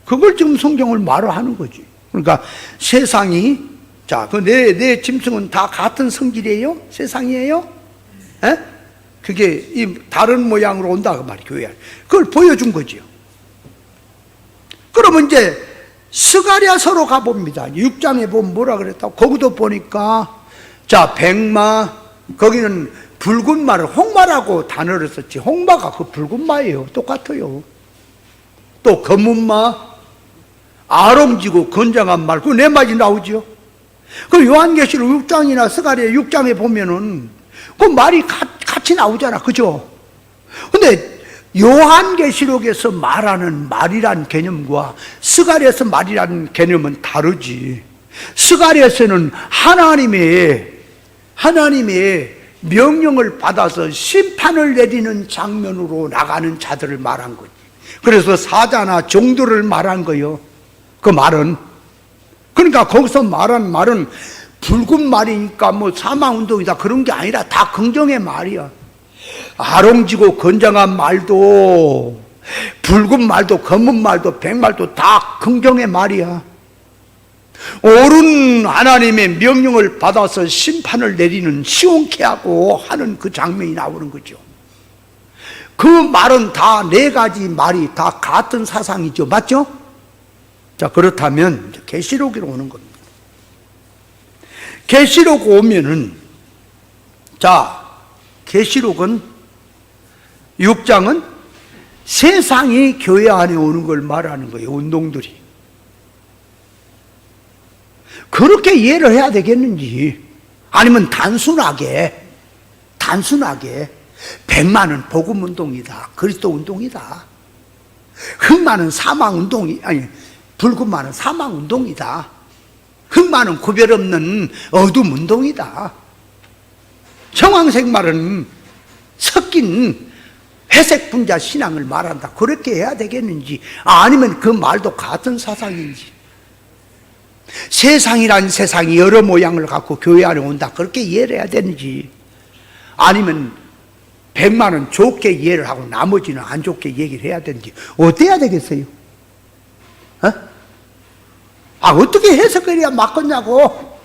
Speaker 1: 그걸 지금 성경을 말하는 거지. 그러니까 세상이, 자, 내 짐승은 다 같은 성질이에요? 세상이에요? 에? 그게 이 다른 모양으로 온다 그 말이에요. 교회. 그걸 보여준 거지요. 그러면 이제 스가랴서로 가봅니다. 6장에 보면 뭐라 그랬다고? 거기도 보니까 자 백마, 거기는 붉은 마를 홍마라고 단어를 썼지, 홍마가 그 붉은 마예요. 똑같아요. 또 검은 마, 아롱지고 건장한 말, 그 네 마디 나오죠. 그 요한계시록 6장이나 스가랴 6장에 보면은 그 말이 같이 나오잖아, 그죠? 근데 요한계시록에서 말하는 말이란 개념과 스가랴에서 말이란 개념은 다르지. 스가랴에서는 하나님의 명령을 받아서 심판을 내리는 장면으로 나가는 자들을 말한 거지. 그래서 사자나 종들을 말한 거예요. 그 말은. 그러니까 거기서 말한 말은 붉은 말이니까 뭐 사망운동이다 그런 게 아니라 다 긍정의 말이야. 아롱지고 건장한 말도, 붉은 말도, 검은 말도, 백말도 다 긍정의 말이야. 옳은 하나님의 명령을 받아서 심판을 내리는, 시온케 하고 하는 그 장면이 나오는 거죠. 그 말은 다 네 가지 말이 다 같은 사상이죠. 맞죠? 자, 그렇다면 계시록으로 오는 겁니다. 계시록 오면은, 자, 계시록은 6장은 세상이 교회 안에 오는 걸 말하는 거예요. 운동들이. 그렇게 이해를 해야 되겠는지, 아니면 단순하게 100만은 복음운동이다, 그리스도운동이다, 흑마는 사망운동이, 아니 붉은마는 사망운동이다, 흑마는 구별 없는 어둠운동이다, 청황색말은 섞인 회색 분자 신앙을 말한다, 그렇게 해야 되겠는지, 아니면 그 말도 같은 사상인지, 세상이란 세상이 여러 모양을 갖고 교회 안에 온다, 그렇게 이해를 해야 되는지, 아니면 100만은 좋게 이해를 하고 나머지는 안 좋게 얘기를 해야 되는지, 어때야 되겠어요? 어떻게 해석해야 맞겠냐고.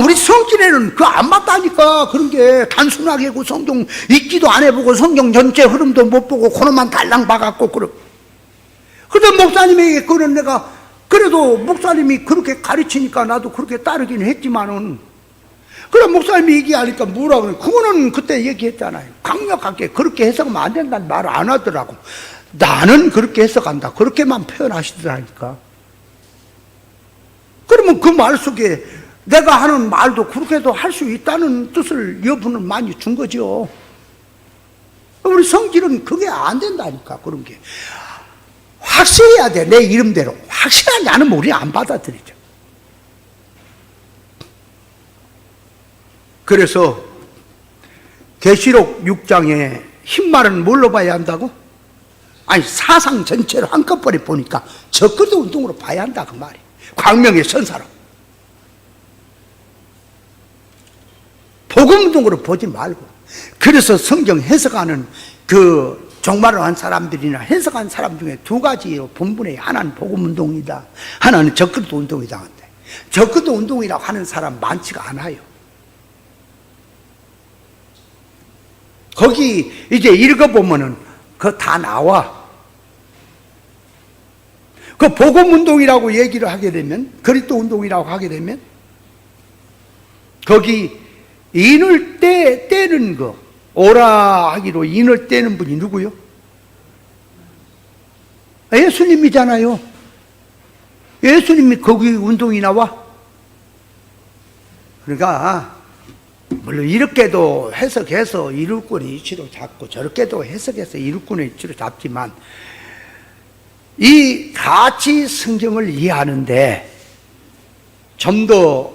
Speaker 1: 우리 성질에는 그거 안 맞다니까. 그런 게 단순하게 그 성경 읽기도 안 해보고 성경 전체 흐름도 못 보고 코너만 달랑 봐갖고 그런데 목사님에게 그런 내가, 그래도 목사님이 그렇게 가르치니까 나도 그렇게 따르긴 했지만은, 그럼 목사님이 얘기하니까 뭐라 그래. 그거는 그때 얘기했잖아요. 강력하게 그렇게 해석하면 안 된다는 말을 안 하더라고. 나는 그렇게 해석한다, 그렇게만 표현하시더라니까. 그러면 그 말 속에 내가 하는 말도 그렇게도 할 수 있다는 뜻을 여부는 많이 준 거죠. 우리 성질은 그게 안 된다니까. 그런 게 확실해야 돼. 내 이름대로 확실하지 않으면 우리 안 받아들이죠. 그래서 계시록 6장에 흰말은 뭘로 봐야 한다고? 아니, 사상 전체를 한꺼번에 보니까 적그리스도 운동으로 봐야 한다, 그 말이. 광명의 선사로, 복음운동으로 보지 말고. 그래서 성경 해석하는 그 종말을 한 사람들이나 해석한 사람 중에 두 가지로 분분해요. 하나는 복음운동이다, 하나는 적그리스도 운동이다. 근데 적그리스도 운동이라고 하는 사람 많지가 않아요. 거기 이제 읽어보면은 그거 다 나와. 그 복음운동이라고 얘기를 하게 되면, 그리스도 운동이라고 하게 되면, 거기 인을 떼는 거, 오라 하기로 인을 떼는 분이 누구요? 예수님이잖아요. 예수님이 거기 운동이 나와. 그러니까 물론 이렇게도 해석해서 이룰꾼의 이치로 잡고 저렇게도 해석해서 이룰꾼의 이치로 잡지만, 이 같이 성경을 이해하는데 좀 더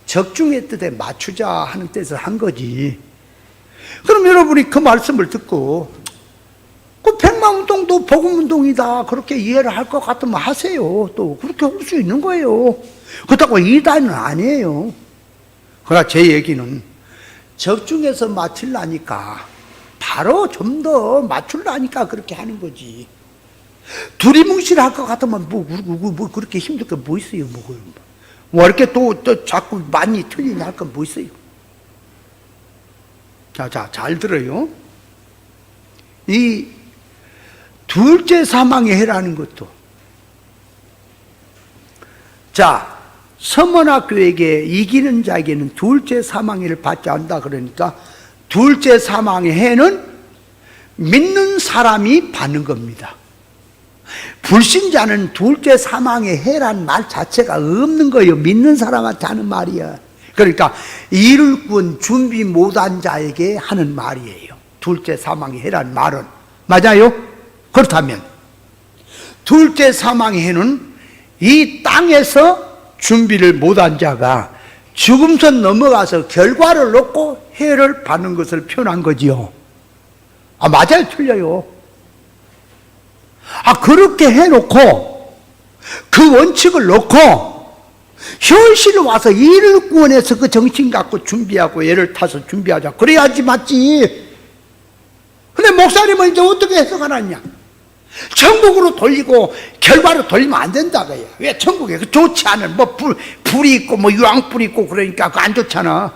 Speaker 1: 적중의 뜻에 맞추자 하는 뜻을 한 거지. 그럼 여러분이 그 말씀을 듣고 그 백마운동도 복음운동이다 그렇게 이해를 할 것 같으면 하세요. 또 그렇게 할 수 있는 거예요. 그렇다고 이단은 아니에요. 그러나 제 얘기는 적중해서 맞추려니까, 바로 좀 더 맞추려니까 그렇게 하는 거지. 두리뭉실할 것 같으면 뭐 그렇게 힘들 게 뭐 있어요. 뭐 이렇게 또 자꾸 많이 틀리냐 할 건 뭐 있어요. 자, 잘 들어요. 이 둘째 사망의 해라는 것도, 자, 서머나교에게 이기는 자에게는 둘째 사망의 해를 받지 않는다. 그러니까 둘째 사망의 해는 믿는 사람이 받는 겁니다. 불신자는 둘째 사망의 해란 말 자체가 없는 거예요. 믿는 사람한테 하는 말이야. 그러니까 이룰꾼 준비 못한 자에게 하는 말이에요. 둘째 사망의 해란 말은. 맞아요? 그렇다면 둘째 사망의 해는 이 땅에서 준비를 못한 자가 죽음선 넘어가서 결과를 놓고 해를 받는 것을 표현한 거지요. 맞아요? 틀려요? 그렇게 해놓고 그 원칙을 놓고 현실로 와서 일을 구원해서 그 정신 갖고 준비하고 애를 타서 준비하자, 그래야지 맞지. 근데 목사님은 이제 어떻게 해석하느냐? 천국으로 돌리고 결과로 돌리면 안 된다고요. 왜? 천국에 그 좋지 않은 뭐 불이 있고 뭐 유황불이 있고 그러니까 그거 안 좋잖아.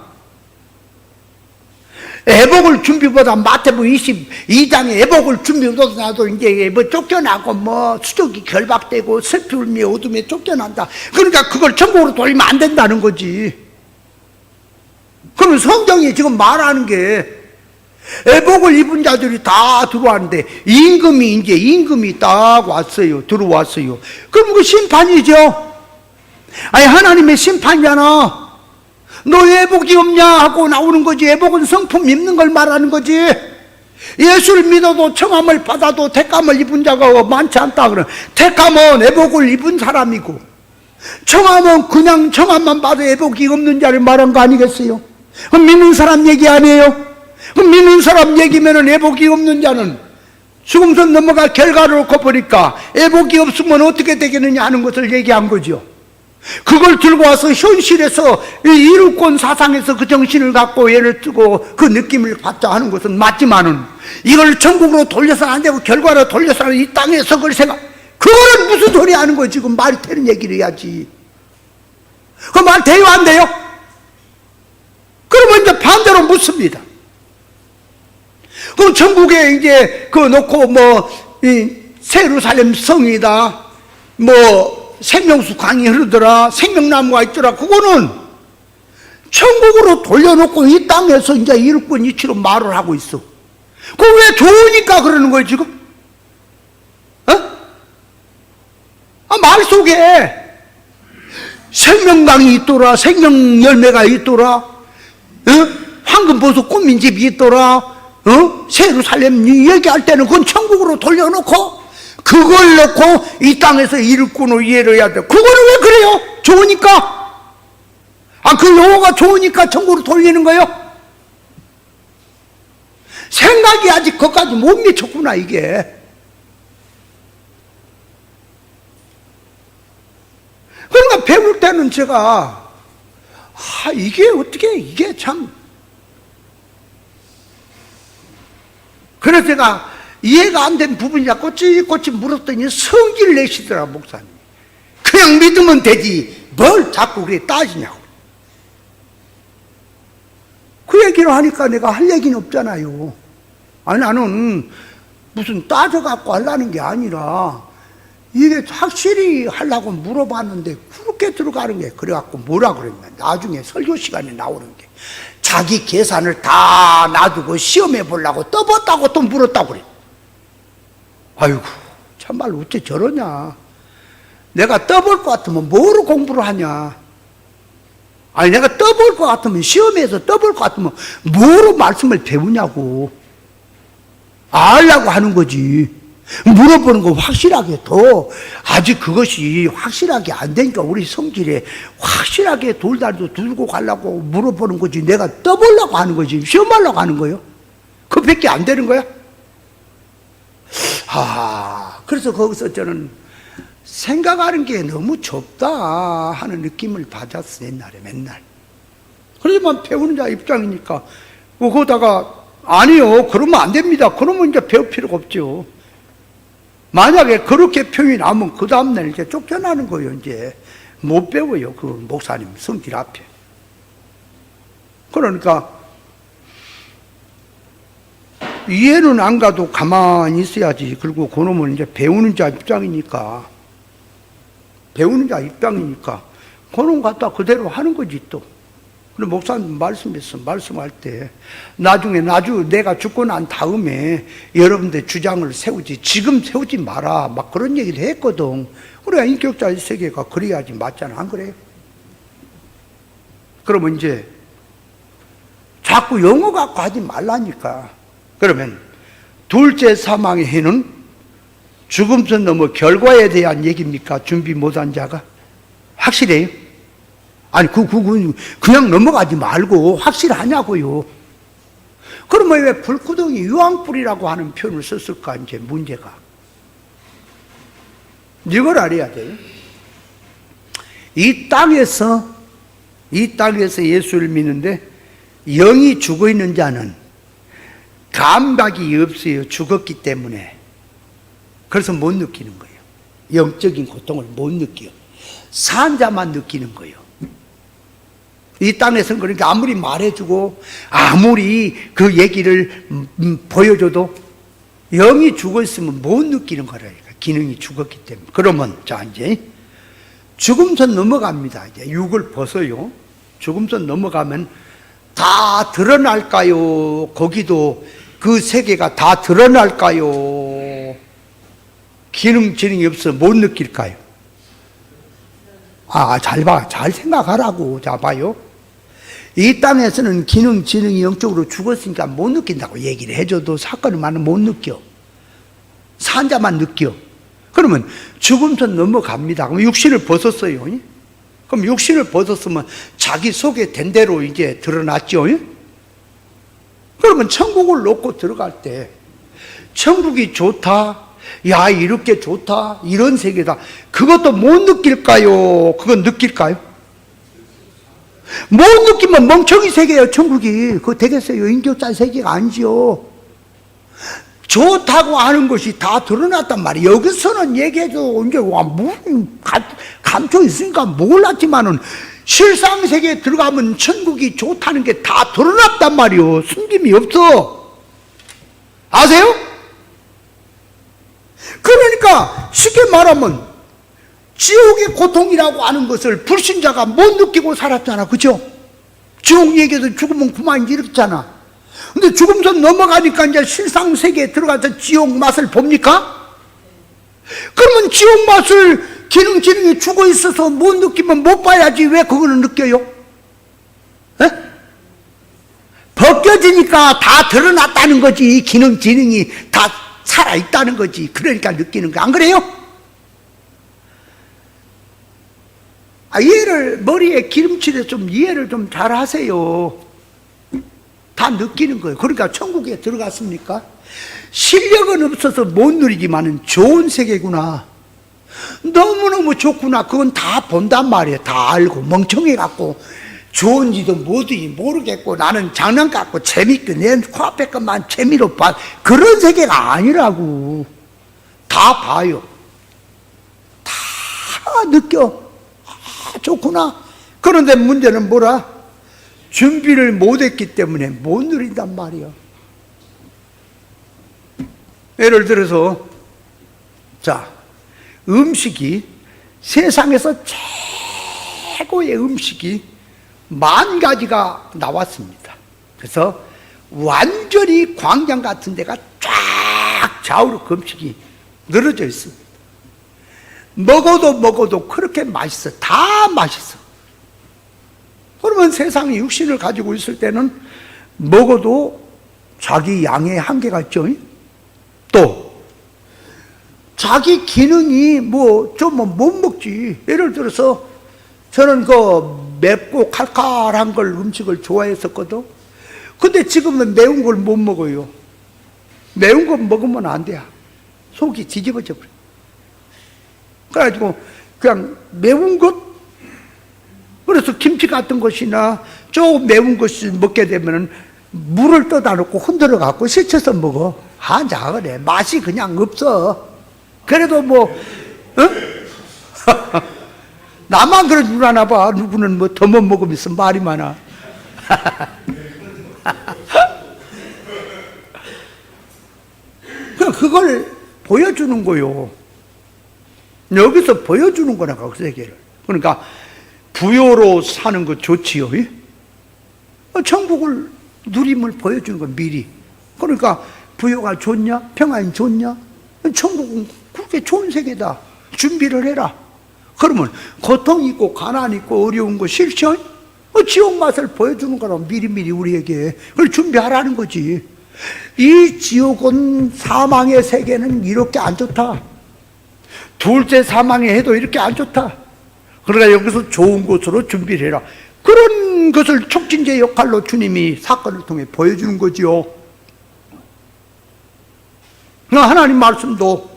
Speaker 1: 애복을 준비보다 마태복음 22장에 애복을 준비보다 나도 이제 뭐 쫓겨나고 뭐 수족이 결박되고 슬피 울며 어둠에 쫓겨난다. 그러니까 그걸 천국으로 돌리면 안 된다는 거지. 그러면 성경이 지금 말하는 게 애복을 입은 자들이 다 들어왔는데 임금이 딱 왔어요. 들어왔어요. 그럼 그 심판이죠. 아니 하나님의 심판이잖아. 너 애복이 없냐 하고 나오는 거지. 애복은 성품 입는 걸 말하는 거지. 예수를 믿어도 청함을 받아도 택함을 입은 자가 많지 않다. 그래. 택함은 애복을 입은 사람이고 청함은 그냥 청함만 받아 애복이 없는 자를 말한 거 아니겠어요? 그럼 믿는 사람 얘기 아니에요? 그럼 믿는 사람 얘기면은 애복이 없는 자는 죽음선 넘어가 결과를 놓고 보니까 애복이 없으면 어떻게 되겠느냐 하는 것을 얘기한 거죠. 그걸 들고 와서 현실에서 이루권 사상에서 그 정신을 갖고 예를 뜨고 그 느낌을 받자 하는 것은 맞지만은 이걸 천국으로 돌려서는 안 되고 결과로 돌려서는 이 땅에서 그걸 생각, 그거는 무슨 소리 하는 거예요? 지금 말이 되는 얘기를 해야지. 그 말 돼요 안 돼요? 그러면 이제 반대로 묻습니다. 그럼 천국에 이제 그 놓고 뭐 이 세루살렘 성이다 뭐 생명수 강이 흐르더라 생명나무가 있더라, 그거는 천국으로 돌려놓고 이 땅에서 이제 일꾼 이치로 말을 하고 있어. 그거 왜 좋으니까 그러는 거예요 지금? 말 속에 생명강이 있더라, 생명열매가 있더라, 황금보석 꾸민 집이 있더라, 세루살렘 얘기할 때는 그건 천국으로 돌려놓고 그걸 넣고 이 땅에서 일꾼으로 이해를 해야 돼. 그거는 왜 그래요? 좋으니까? 그 용어가 좋으니까 천국으로 돌리는 거예요? 생각이 아직 거기까지 못 미쳤구나 이게. 그러니까 배울 때는 제가 이게 어떻게 이게 참, 그래서 제가 이해가 안 된 부분이라 꼬치꼬치 물었더니 성질 내시더라 목사님. 그냥 믿으면 되지 뭘 자꾸 그래 따지냐고. 그 얘기를 하니까 내가 할 얘기는 없잖아요. 나는 무슨 따져갖고 하려는 게 아니라 이게 확실히 하려고 물어봤는데 그렇게 들어가는 게, 그래갖고 뭐라 그랬냐, 나중에 설교 시간에 나오는 게 자기 계산을 다 놔두고 시험해 보려고 떠봤다고 또 물었다고 그래. 아이고 참말로 어째 저러냐. 내가 떠볼 것 같으면 뭐로 공부를 하냐. 내가 떠볼 것 같으면 시험에서 떠볼 것 같으면 뭐로 말씀을 배우냐고. 알라고 하는 거지. 물어보는 거 확실하게 더, 아직 그것이 확실하게 안 되니까 우리 성질에 확실하게 돌다리도 들고 가려고 물어보는 거지. 내가 떠보려고 하는 거지. 시험하려고 하는 거예요. 그밖에 안 되는 거야. 그래서 거기서 저는 생각하는 게 너무 좁다 하는 느낌을 받았어 옛날에 맨날. 그러지만 배우는 자 입장이니까 거기다가 아니요 그러면 안 됩니다. 그러면 이제 배울 필요가 없죠. 만약에 그렇게 표현이 나오면 그 다음날 이제 쫓겨나는 거예요. 이제 못 배워요 그 목사님 성질 앞에. 그러니까 이해는 안 가도 가만히 있어야지. 그리고 그놈은 이제 배우는 자 입장이니까 그놈 갖다 그대로 하는 거지 또. 근데 목사님 말씀할 때 나중에 내가 죽고 난 다음에 여러분들 주장을 세우지 지금 세우지 마라 막 그런 얘기를 했거든. 그래야 인격자의 세계가 그래야지 맞잖아. 안 그래요? 그러면 이제 자꾸 영어 갖고 하지 말라니까. 그러면 둘째 사망의 해는 죽음선 넘어 결과에 대한 얘기입니까? 준비 못한 자가? 확실해요? 그냥 넘어가지 말고 확실하냐고요. 그러면 왜 불구덩이 유황불이라고 하는 표현을 썼을까? 이제 문제가 이걸 알아야 돼요. 이 땅에서 예수를 믿는데 영이 죽어 있는 자는 감각이 없어요. 죽었기 때문에. 그래서 못 느끼는 거예요. 영적인 고통을 못 느껴요. 산 자만 느끼는 거예요. 이 땅에서는 그러니까 아무리 말해주고 아무리 그 얘기를 보여줘도 영이 죽어있으면 못 느끼는 거라니까. 기능이 죽었기 때문에. 그러면 자 이제 죽음선 넘어갑니다. 이제 육을 벗어요. 죽음선 넘어가면 다 드러날까요? 거기도 그 세계가 다 드러날까요? 기능, 지능이 없어 못 느낄까요? 잘 봐. 잘 생각하라고. 자, 봐요. 이 땅에서는 기능, 지능이 영적으로 죽었으니까 못 느낀다고 얘기를 해줘도 사건을 많으면 못 느껴. 산자만 느껴. 그러면 죽음선 넘어갑니다. 그럼 육신을 벗었어요. 그럼 육신을 벗었으면 자기 속에 된 대로 이제 드러났죠. 그러면 천국을 놓고 들어갈 때 천국이 좋다, 야 이렇게 좋다, 이런 세계다, 그것도 못 느낄까요? 그건 느낄까요? 못 느끼면 멍청이 세계예요. 천국이 그거 되겠어요? 인격자 세계가 아니지요. 좋다고 하는 것이 다 드러났단 말이에요. 여기서는 얘기해도 이제 감춰 있으니까 몰랐지만은 실상 세계에 들어가면 천국이 좋다는 게 다 드러났단 말이에요. 숨김이 없어. 아세요? 그러니까 쉽게 말하면 지옥의 고통이라고 하는 것을 불신자가 못 느끼고 살았잖아. 그죠? 지옥 얘기해도 죽으면 그만이지 이랬잖아. 근데 죽음선 넘어가니까 이제 실상 세계에 들어가서 지옥 맛을 봅니까? 그러면 지옥 맛을 기능, 지능이 죽어 있어서 못 느끼면 못 봐야지 왜 그거는 느껴요? 에? 벗겨지니까 다 드러났다는 거지. 기능, 지능이 다 살아있다는 거지. 그러니까 느끼는 거. 안 그래요? 이해를, 머리에 기름칠에 좀 이해를 좀 잘 하세요. 다 느끼는 거예요. 그러니까 천국에 들어갔습니까? 실력은 없어서 못 누리지만은 좋은 세계구나. 너무너무 좋구나. 그건 다 본단 말이에요. 다 알고 멍청해갖고 좋은지도 뭐든지 모르겠고 나는 장난 같고 재밌고 내 코앞에 것만 재미로 봐. 그런 세계가 아니라고. 다 봐요. 다 느껴. 좋구나. 그런데 문제는 뭐라? 준비를 못했기 때문에 못 누린단 말이야. 예를 들어서 자, 음식이 세상에서 최고의 음식이 10,000가지가 나왔습니다. 그래서 완전히 광장 같은 데가 쫙 좌우로 그 음식이 늘어져 있습니다. 먹어도 그렇게 맛있어. 다 맛있어. 그러면 세상에 육신을 가지고 있을 때는 먹어도 자기 양의 한계가 있죠. 또 자기 기능이 좀 못 먹지. 예를 들어서 저는 그 맵고 칼칼한 걸 음식을 좋아했었거든. 근데 지금은 매운 걸 못 먹어요. 매운 거 먹으면 안 돼. 속이 뒤집어져 버려. 그래가지고 그냥 매운 것, 그래서 김치 같은 것이나 조금 매운 것을 먹게 되면은 물을 떠다 놓고 흔들어 갖고 씻혀서 먹어. 한자 그래. 맛이 그냥 없어. 그래도 나만 그런 줄 아나 봐. 누구는 더 못 먹으면서 말이 많아. 그걸 보여주는 거요. 여기서 보여주는 거라고, 그 세계를. 그러니까 부요로 사는 거 좋지요. 천국을 누림을 보여주는 거 미리. 그러니까 부요가 좋냐? 평안이 좋냐? 천국은 그렇게 좋은 세계다. 준비를 해라. 그러면 고통 있고 가난 있고 어려운 거 싫죠? 지옥 맛을 보여주는 거라고 미리미리 우리에게. 그걸 준비하라는 거지. 이 지옥은 사망의 세계는 이렇게 안 좋다. 둘째 사망에 해도 이렇게 안 좋다. 그러나 여기서 좋은 곳으로 준비를 해라. 그런 것을 촉진제 역할로 주님이 사건을 통해 보여주는 거지요. 하나님 말씀도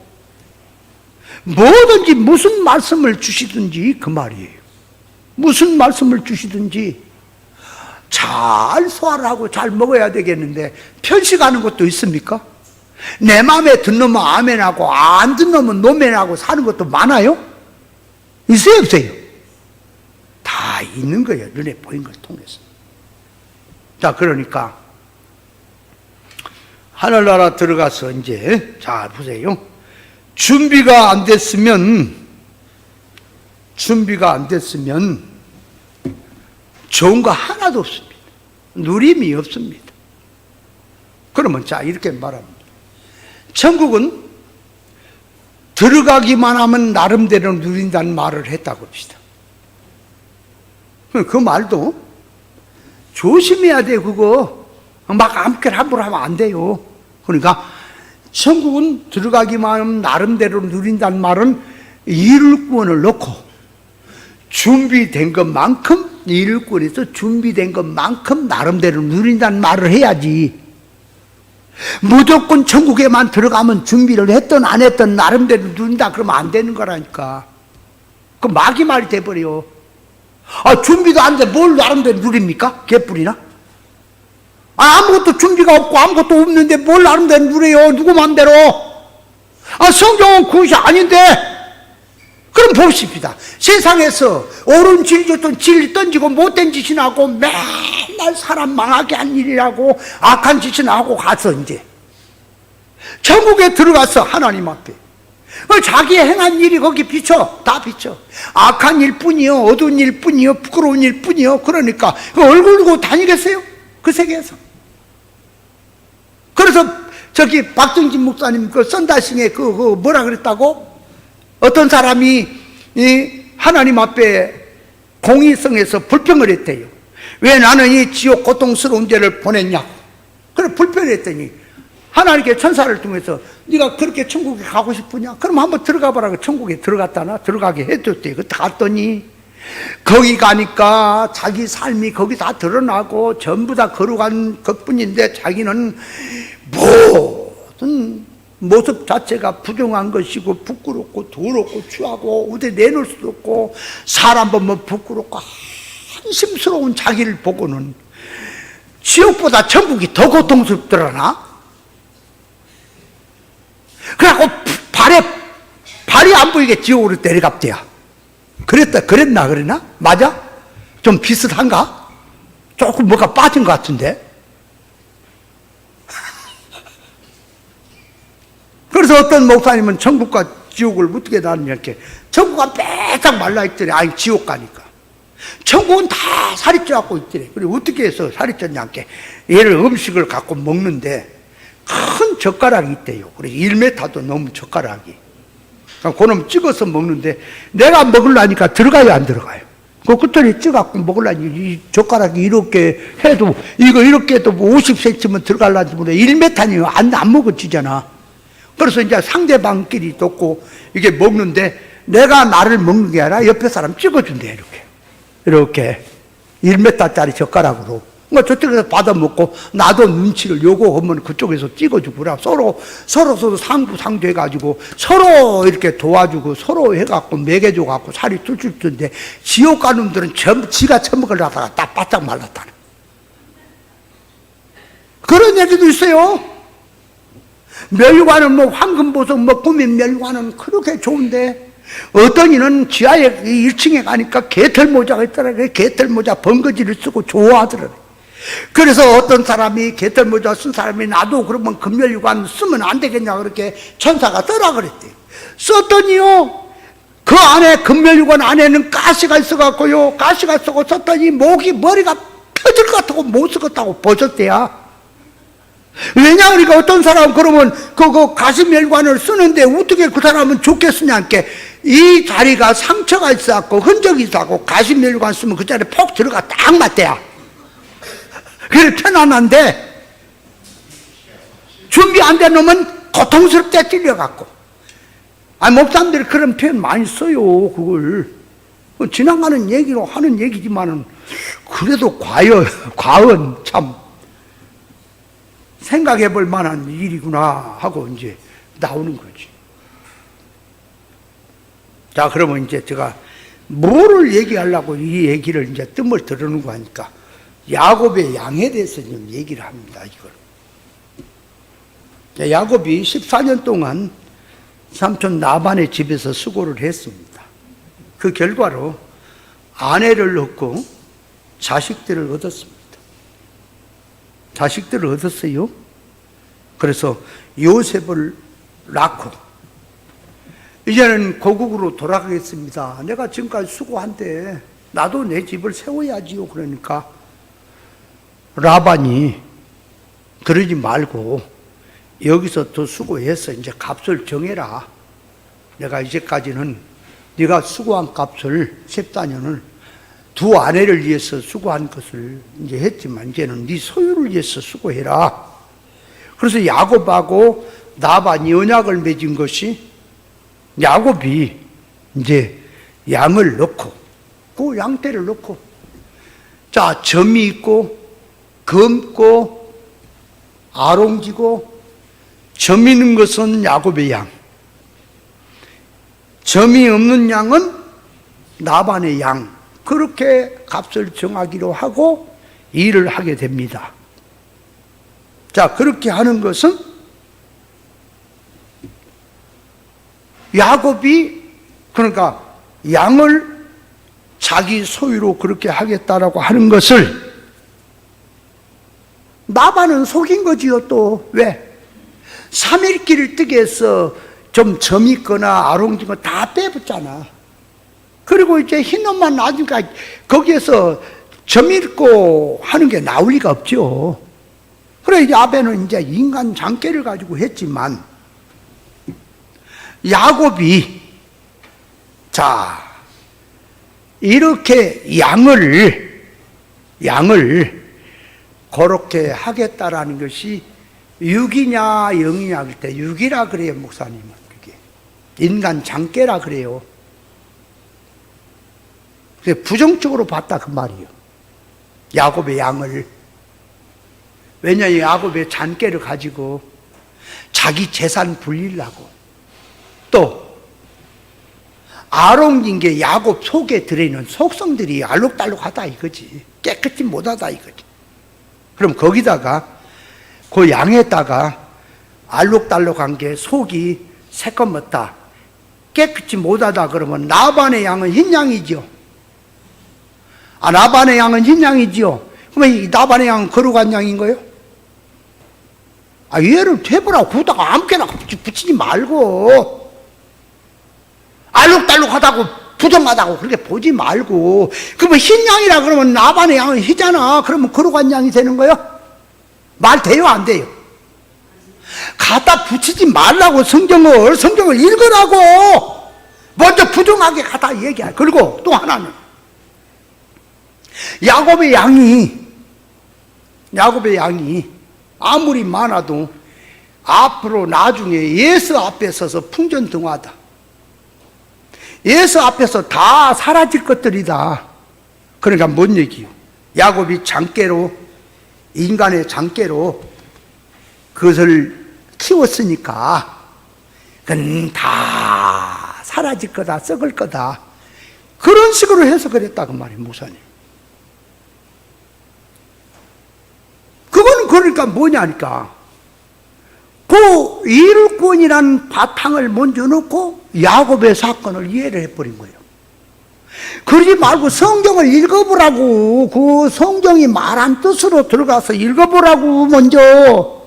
Speaker 1: 뭐든지 무슨 말씀을 주시든지 그 말이에요. 무슨 말씀을 주시든지 잘 소화하고 잘 먹어야 되겠는데 편식하는 것도 있습니까? 내 마음에 든 놈은 아멘하고 안 든 놈은 노멘하고 사는 것도 많아요? 있어요 없어요? 다 있는 거예요. 눈에 보인 걸 통해서. 자, 그러니까 하늘나라 들어가서 이제, 자, 보세요. 준비가 안 됐으면 좋은 거 하나도 없습니다. 누림이 없습니다. 그러면 자, 이렇게 말합니다. 천국은 들어가기만 하면 나름대로 누린다는 말을 했다고 합시다. 그 말도 조심해야 돼. 그거 막 아무렇게나 함부로 하면 안 돼요. 그러니까 천국은 들어가기만 하면 나름대로 누린다는 말은 이룰 구원을 놓고 준비된 것만큼, 이룰 구원에서 준비된 것만큼 나름대로 누린다는 말을 해야지. 무조건 천국에만 들어가면 준비를 했든 안 했든 나름대로 누린다 그러면 안 되는 거라니까. 그 마귀 말이 돼버려. 준비도 안 돼 뭘 나름대로 누립니까? 개뿔이나? 아무것도 준비가 없고 아무것도 없는데 뭘 나름대로 누려요? 누구 맘대로? 성경은 그것이 아닌데. 그럼 보십시다. 세상에서 옳은 질 줬던 질 던지고 못된 짓이나 하고 맨날 사람 망하게 한 일이라고 악한 짓이나 하고 가서 이제 천국에 들어가서 하나님 앞에 자기 행한 일이 거기 비쳐. 다 비쳐. 악한 일뿐이요, 어두운 일뿐이요, 부끄러운 일뿐이요. 그러니까 그 얼굴 두고 다니겠어요? 그 세계에서. 그래서 저기 박정진 목사님 그 썬다싱에 그 뭐라 그랬다고? 어떤 사람이 이 하나님 앞에 공의성에서 불평을 했대요. 왜 나는 이 지옥 고통스러운 죄를 보냈냐고. 그래 불평을 했더니 하나님께 천사를 통해서 네가 그렇게 천국에 가고 싶으냐? 그럼 한번 들어가 보라고. 천국에 들어갔다나 들어가게 해줬대. 그 갔더니 거기 가니까 자기 삶이 거기 다 드러나고 전부 다 거룩한 것뿐인데 자기는 모든 모습 자체가 부정한 것이고 부끄럽고 더럽고 추하고 어디 내놓을 수도 없고 사람 보면 부끄럽고 한심스러운 자기를 보고는 지옥보다 천국이 더 고통스럽더라나. 그래갖고 발이 안 보이게 지옥으로 내려갑대야. 그랬나 그러나? 맞아? 좀 비슷한가? 조금 뭐가 빠진 것 같은데. 그래서 어떤 목사님은 천국과 지옥을 어떻게 나누냐 이렇게 천국은 빼짝 말라있더래. 아니 지옥 가니까. 천국은 다 살이 쪄갖고 있더래. 그리고 어떻게 해서 살이 쪘냐 이렇게 얘를 음식을 갖고 먹는데 큰 젓가락이 있대요. 그래서 1m도 넘은 젓가락이. 그놈 찍어서 먹는데 내가 먹으려니까 들어가요 안 들어가요? 그 끝에 찍어갖고 먹으려니 이 젓가락이 이렇게 해도 이거 이렇게 해도 50cm면 들어가려는지 모르 1m니면 안 먹어지잖아. 그래서 이제 상대방끼리 돕고 이게 먹는데 내가 나를 먹는 게 아니라 옆에 사람 찍어준대. 이렇게 1m짜리 젓가락으로. 저쪽에서 받아 먹고 나도 눈치를 요구하면 그쪽에서 찍어주고 그래. 서로 상부상조 해가지고 서로 이렇게 도와주고 서로 해갖고 먹여줘갖고 살이 뚫줄 텐데 지옥 가는 놈들은 전부 지가 처먹으려다가 딱 바짝 말랐다는 그런 얘기도 있어요. 멸관은 뭐 황금보석 뭐 꾸민 멸관은 그렇게 좋은데 어떤 이는 지하에 1층에 가니까 개털모자가 있더라. 개털모자 번거지를 쓰고 좋아하더라. 그래서 어떤 사람이 개털모자 쓴 사람이 나도 그러면 금멸관 쓰면 안 되겠냐 그렇게 천사가 써라 그랬대. 썼더니요 그 안에 금멸관 안에는 가시가 있어갖고요 가시가 쓰고 썼더니 머리가 터질 것 같다고 못 쓰겠다고 벗었대야. 왜냐 그러니까 어떤 사람은 그러면 그 가시멸관을 쓰는데 어떻게 그 사람은 좋겠으냐 이 자리가 상처가 있어갖고 흔적이 있어갖고 가시멸관 쓰면 그 자리에 폭 들어가 딱 맞대야. 그래 편안한데 준비 안 된 놈은 고통스럽게 찔려갖고. 목사님들이 그런 표현 많이 써요. 그걸 지나가는 얘기로 하는 얘기지만은 그래도 과연 참 생각해 볼 만한 일이구나 하고 이제 나오는 거지. 자, 그러면 이제 제가 뭐를 얘기하려고 이 얘기를 이제 뜸을 들으는 거 하니까 야곱의 양에 대해서 좀 얘기를 합니다. 이걸. 야곱이 14년 동안 삼촌 라반의 집에서 수고를 했습니다. 그 결과로 아내를 얻고 자식들을 얻었습니다. 자식들을 얻었어요. 그래서 요셉을 낳고 이제는 고국으로 돌아가겠습니다. 내가 지금까지 수고한데 나도 내 집을 세워야지요. 그러니까 라반이 그러지 말고 여기서 더 수고해서 이제 값을 정해라. 내가 이제까지는 네가 수고한 값을 14년을 두 아내를 위해서 수고한 것을 이제 했지만 이제는 네 소유를 위해서 수고해라. 그래서 야곱하고 라반이 언약을 맺은 것이 야곱이 이제 양을 넣고 그 양떼를 넣고 자 점이 있고 검고 아롱지고 점 있는 것은 야곱의 양, 점이 없는 양은 라반의 양. 그렇게 값을 정하기로 하고 일을 하게 됩니다. 자, 그렇게 하는 것은 야곱이 그러니까 양을 자기 소유로 그렇게 하겠다라고 하는 것을 라반은 속인 거지요. 또 왜? 3일길을 뜨게 해서 좀 점 있거나 아롱지거 다 빼붙잖아. 그리고 이제 흰 옷만 놔주니까 거기에서 점 있고 하는 게 나올 리가 없죠. 그래 이제 아베는 이제 인간 장깨를 가지고 했지만 야곱이 자 이렇게 양을 그렇게 하겠다라는 것이 육이냐 영이냐 할 때 육이라 그래요. 목사님은 그게 인간 장깨라 그래요. 그게 부정적으로 봤다 그 말이에요. 야곱의 양을. 왜냐하면 야곱의 잔깨를 가지고 자기 재산 불리려고 또 아롱진 게 야곱 속에 들어있는 속성들이 알록달록하다 이거지. 깨끗이 못하다 이거지. 그럼 거기다가 그 양에다가 알록달록한 게 속이 새까맣다 깨끗이 못하다 그러면 라반의 양은 흰 양이죠. 아 라반의 양은 흰 양이죠. 그러면 이 라반의 양은 거룩한 양인 거예요? 아 얘를 대보라고 구다가 아무렇게나 붙이지 말고 알록달록하다고 부정하다고 그렇게 보지 말고 그러면 흰 양이라 그러면 라반의 양은 희잖아. 그러면 거룩한 양이 되는 거예요? 말 돼요 안 돼요? 갖다 붙이지 말라고 성경을 읽으라고 먼저 부정하게 갖다 얘기해. 그리고 또 하나는 야곱의 양이 아무리 많아도 앞으로 나중에 예수 앞에 서서 풍전등화다. 예수 앞에서 다 사라질 것들이다. 그러니까 뭔 얘기요? 야곱이 장깨로 인간의 장깨로 그것을 키웠으니까 그건 다 사라질 거다, 썩을 거다. 그런 식으로 해석을 했다 그 말이에요, 목사님. 그거는 그러니까 뭐냐니까 그 이룰권이라는 바탕을 먼저 놓고 야곱의 사건을 이해를 해버린 거예요. 그러지 말고 성경을 읽어보라고. 그 성경이 말한 뜻으로 들어가서 읽어보라고 먼저.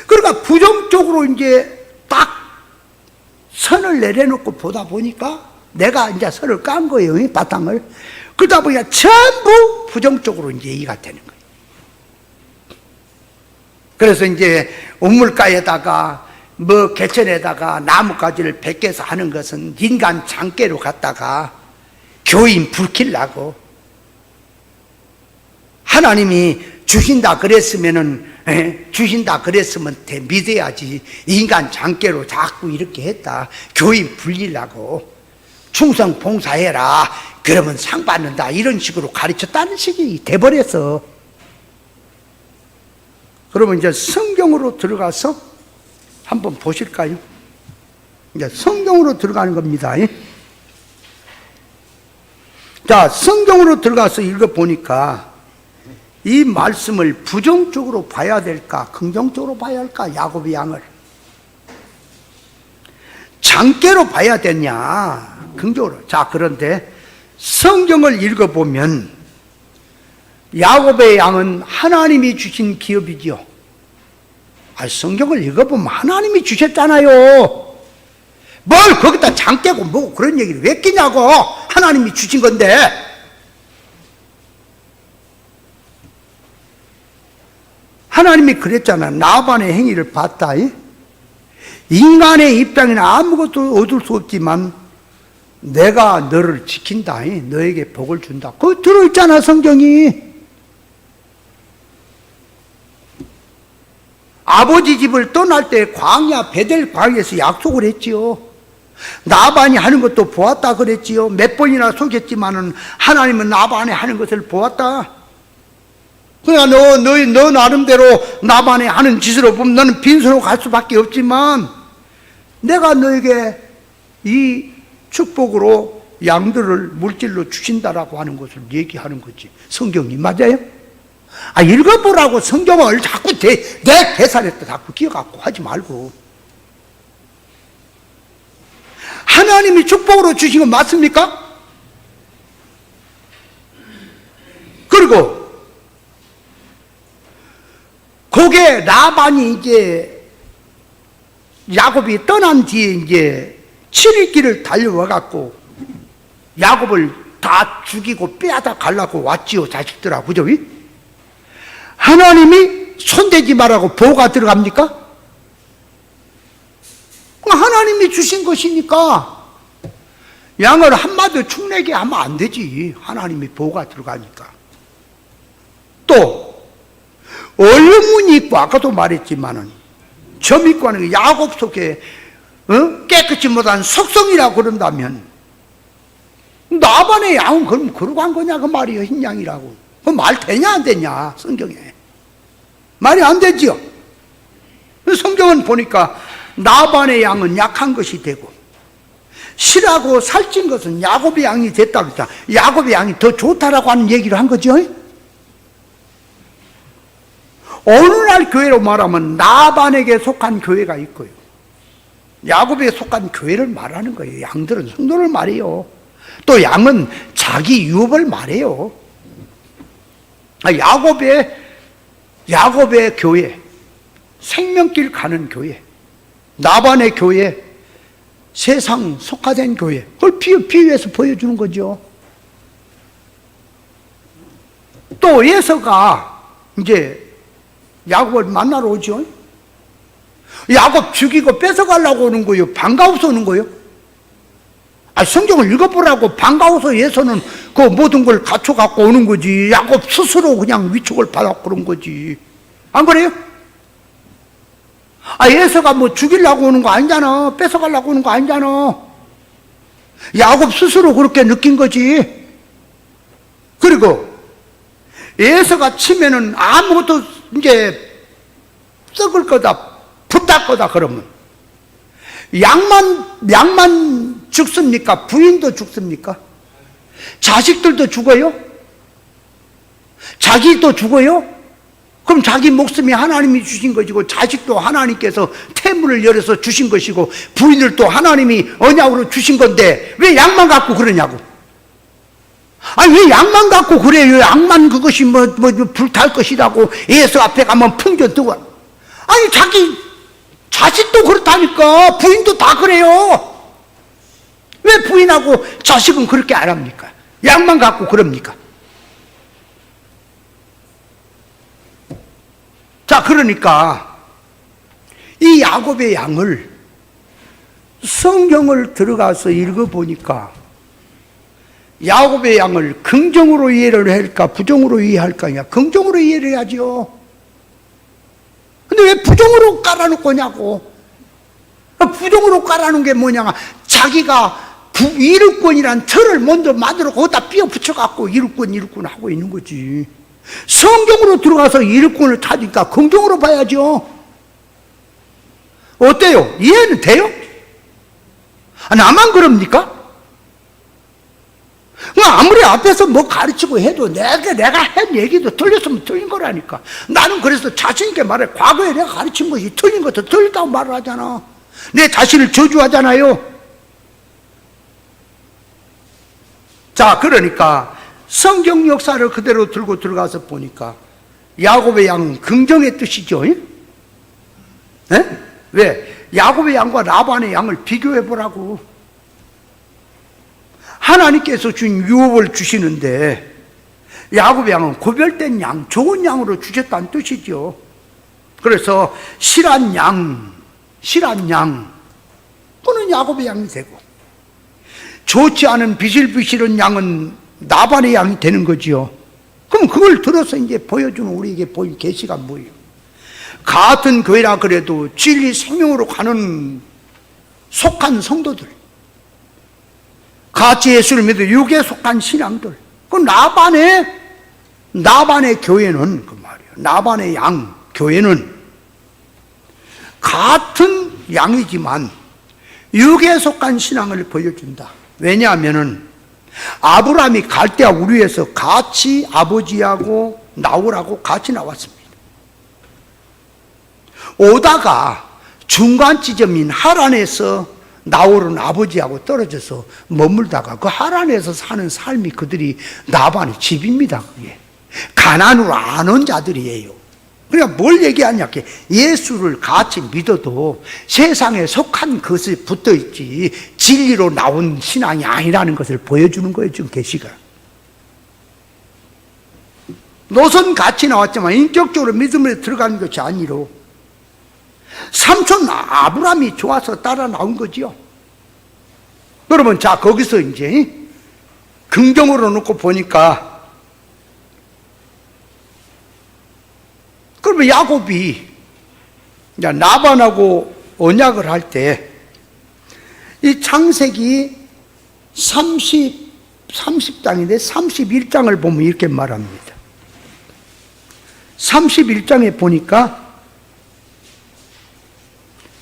Speaker 1: 그러니까 부정적으로 이제 딱 선을 내려놓고 보다 보니까 내가 이제 선을 깐 거예요, 이 바탕을. 그러다 보니까 전부 부정적으로 이제 이해가 되는 거예요. 그래서 이제 우물가에다가 개천에다가 나뭇가지를 베껴서 하는 것은 인간 장깨로 갖다가 교인 불키려고 하나님이 주신다 그랬으면 믿어야지. 인간 장깨로 자꾸 이렇게 했다. 교인 불리려고 충성 봉사해라. 그러면 상 받는다. 이런 식으로 가르쳤다는 식이 돼버려서 그러면 이제 성경으로 들어가서 한번 보실까요? 이제 성경으로 들어가는 겁니다. 자, 성경으로 들어가서 읽어보니까 이 말씀을 부정적으로 봐야 될까, 긍정적으로 봐야 할까, 야곱의 양을. 장깨로 봐야 되냐? 긍정으로. 자, 그런데 성경을 읽어보면 야곱의 양은 하나님이 주신 기업이지요. 성경을 읽어보면 하나님이 주셨잖아요. 뭘 거기다 장깨고 뭐고 그런 얘기를 왜 끼냐고. 하나님이 주신 건데. 하나님이 그랬잖아. 나반의 행위를 봤다. 인간의 입장에는 아무것도 얻을 수 없지만 내가 너를 지킨다. 너에게 복을 준다. 그거 들어있잖아, 성경이. 아버지 집을 떠날 때 광야 베델 광야에서 약속을 했지요. 나반이 하는 것도 보았다 그랬지요. 몇 번이나 속였지만은 하나님은 나반이 하는 것을 보았다. 그러니까 너 나름대로 나반이 하는 짓으로 보면 너는 빈손으로 갈 수밖에 없지만 내가 너에게 이 축복으로 양들을 물질로 주신다라고 하는 것을 얘기하는 거지. 성경이 맞아요? 읽어보라고. 성경을 자꾸 내 계산했다 자꾸 기어갖고 하지 말고. 하나님이 축복으로 주신 건 맞습니까? 그리고 그게 라반이 이제 야곱이 떠난 뒤에 이제 7일 길을 달려와갖고 야곱을 다 죽이고 빼앗아 가려고 왔지요, 자식들하고. 그죠? 하나님이 손대지 말라고 보호가 들어갑니까? 하나님이 주신 것이니까 양을 한마디로 축내게 하면 안 되지. 하나님이 보호가 들어가니까. 또 얼음문이 있고 아까도 말했지만은 점 있고 하는 게 야곱 속에 깨끗이 못한 속성이라고 그런다면 나반의 양은 그럼 그러고 한 거냐 그 말이에요. 흰 양이라고. 그 말 되냐 안 되냐 성경에. 말이 안 되지요. 성경은 보니까 나반의 양은 약한 것이 되고 실하고 살찐 것은 야곱의 양이 됐다고 했다. 야곱의 양이 더 좋다라고 하는 얘기를 한 거죠. 오늘날 교회로 말하면 나반에게 속한 교회가 있고요, 야곱에게 속한 교회를 말하는 거예요. 양들은 성도를 말해요. 또 양은 자기 유업을 말해요. 야곱의 교회, 생명길 가는 교회, 나반의 교회, 세상 속화된 교회, 그걸 비유해서 보여주는 거죠. 또 에서가 이제 야곱을 만나러 오죠. 야곱 죽이고 뺏어가려고 오는 거예요? 반가워서 오는 거예요? 성경을 읽어보라고. 반가워서 에서는 그 모든 걸 갖춰갖고 오는 거지. 야곱 스스로 그냥 위축을 받았고 그런 거지. 안 그래요? 에서가 뭐 죽이려고 오는 거 아니잖아. 뺏어가려고 오는 거 아니잖아. 야곱 스스로 그렇게 느낀 거지. 그리고 에서가 치면은 아무것도 이제 썩을 거다, 붙을 거다 그러면 양만 죽습니까? 부인도 죽습니까? 자식들도 죽어요? 자기도 죽어요? 그럼 자기 목숨이 하나님이 주신 것이고 자식도 하나님께서 태문을 열어서 주신 것이고 부인을 또 하나님이 언약으로 주신 건데 왜 양만 갖고 그러냐고. 왜 양만 갖고 그래요? 양만 그것이 불탈 것이라고 예수 앞에 가면 풍겨 뜨고. 자기 자식도 그렇다니까. 부인도 다 그래요. 왜 부인하고 자식은 그렇게 안 합니까? 양만 갖고 그럽니까? 자, 그러니까 이 야곱의 양을 성경을 들어가서 읽어보니까 야곱의 양을 긍정으로 이해를 할까 부정으로 이해할까냐? 긍정으로 이해를 해야죠. 근데 왜 부정으로 깔아놓을 거냐고. 부정으로 깔아놓은 게 뭐냐, 자기가 이루권이란 틀을 먼저 만들어 거기다 삐어 붙여갖고 이루권 하고 있는 거지. 성경으로 들어가서 이루권을 찾으니까 긍정으로 봐야죠. 어때요? 이해는 돼요? 나만 그럽니까? 아무리 앞에서 뭐 가르치고 해도 내가 한 얘기도 틀렸으면 틀린 거라니까. 나는 그래서 자신있게 말해. 과거에 내가 가르친 것이 틀린 것도 틀리다고 말을 하잖아. 내 자신을 저주하잖아요. 자, 그러니까 성경 역사를 그대로 들고 들어가서 보니까 야곱의 양은 긍정의 뜻이죠. 네? 왜? 야곱의 양과 라반의 양을 비교해 보라고. 하나님께서 준 유업을 주시는데 야곱의 양은 구별된 양, 좋은 양으로 주셨다는 뜻이죠. 그래서 실한 양, 그는 야곱의 양이 되고, 좋지 않은 비실비실한 양은 나반의 양이 되는 거지요. 그럼 그걸 들어서 이제 보여주는 우리에게 보인 계시가 뭐예요? 같은 교회라 그래도 진리 생명으로 가는 속한 성도들, 같이 예수를 믿어 육에 속한 신앙들, 그 나반의 교회는 그 말이에요. 나반의 양 교회는 같은 양이지만 육에 속한 신앙을 보여준다. 왜냐하면은 아브라함이 갈대아 우르에서 같이 아버지하고 나오라고 같이 나왔습니다. 오다가 중간 지점인 하란에서 나홀은 아버지하고 떨어져서 머물다가 그 하란에서 사는 삶이 그들이 나반의 집입니다. 그게 가나안으로 안 온 자들이에요. 그러니까 뭘 얘기하냐, 예수를 같이 믿어도 세상에 속한 것이 붙어있지 진리로 나온 신앙이 아니라는 것을 보여주는 거예요. 지금 계시가 노선 같이 나왔지만 인격적으로 믿음에 들어가는 것이 아니로 삼촌 아브라함이 좋아서 따라 나온 거지요. 여러분, 자, 거기서 이제 긍정으로 놓고 보니까, 그러면 야곱이 나반하고 언약을 할 때 이 창세기 30장인데 31장을 보면 이렇게 말합니다. 31장에 보니까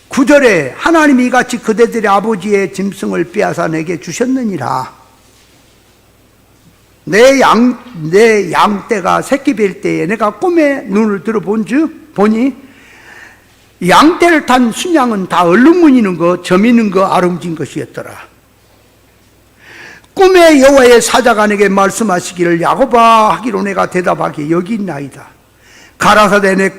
Speaker 1: 9절에 하나님이 이같이 그대들의 아버지의 짐승을 빼앗아 내게 주셨느니라. 내 양떼가 새끼 뵐 때에 내가 꿈에 눈을 들어본즉 보니 양떼를 탄 순양은 다 얼룩무늬는 거, 점 있는 거, 아름진 것이었더라. 꿈에 여호와의 사자가 내게 말씀하시기를 야곱아 하기로 내가 대답하기 여기 있나이다. 가라사대 내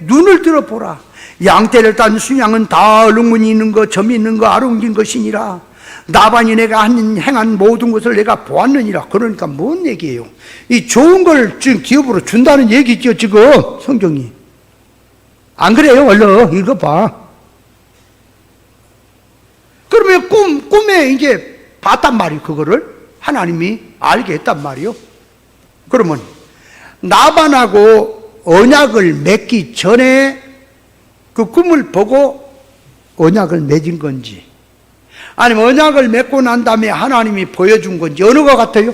Speaker 1: 눈을 들어보라. 양떼를 딴 순양은 다 얼룩무늬 있는 거, 점이 있는 거, 아름진 것이니라. 나반이 내가 행한 모든 것을 내가 보았느니라. 그러니까 뭔 얘기예요? 이 좋은 걸 지금 기업으로 준다는 얘기죠, 지금 성경이. 안 그래요? 얼른 읽어봐. 그러면 꿈에 이제 봤단 말이에요. 그거를 하나님이 알게 했단 말이에요. 그러면 나반하고 언약을 맺기 전에 그 꿈을 보고 언약을 맺은 건지, 아니면 언약을 맺고 난 다음에 하나님이 보여준 건지, 어느 것 같아요?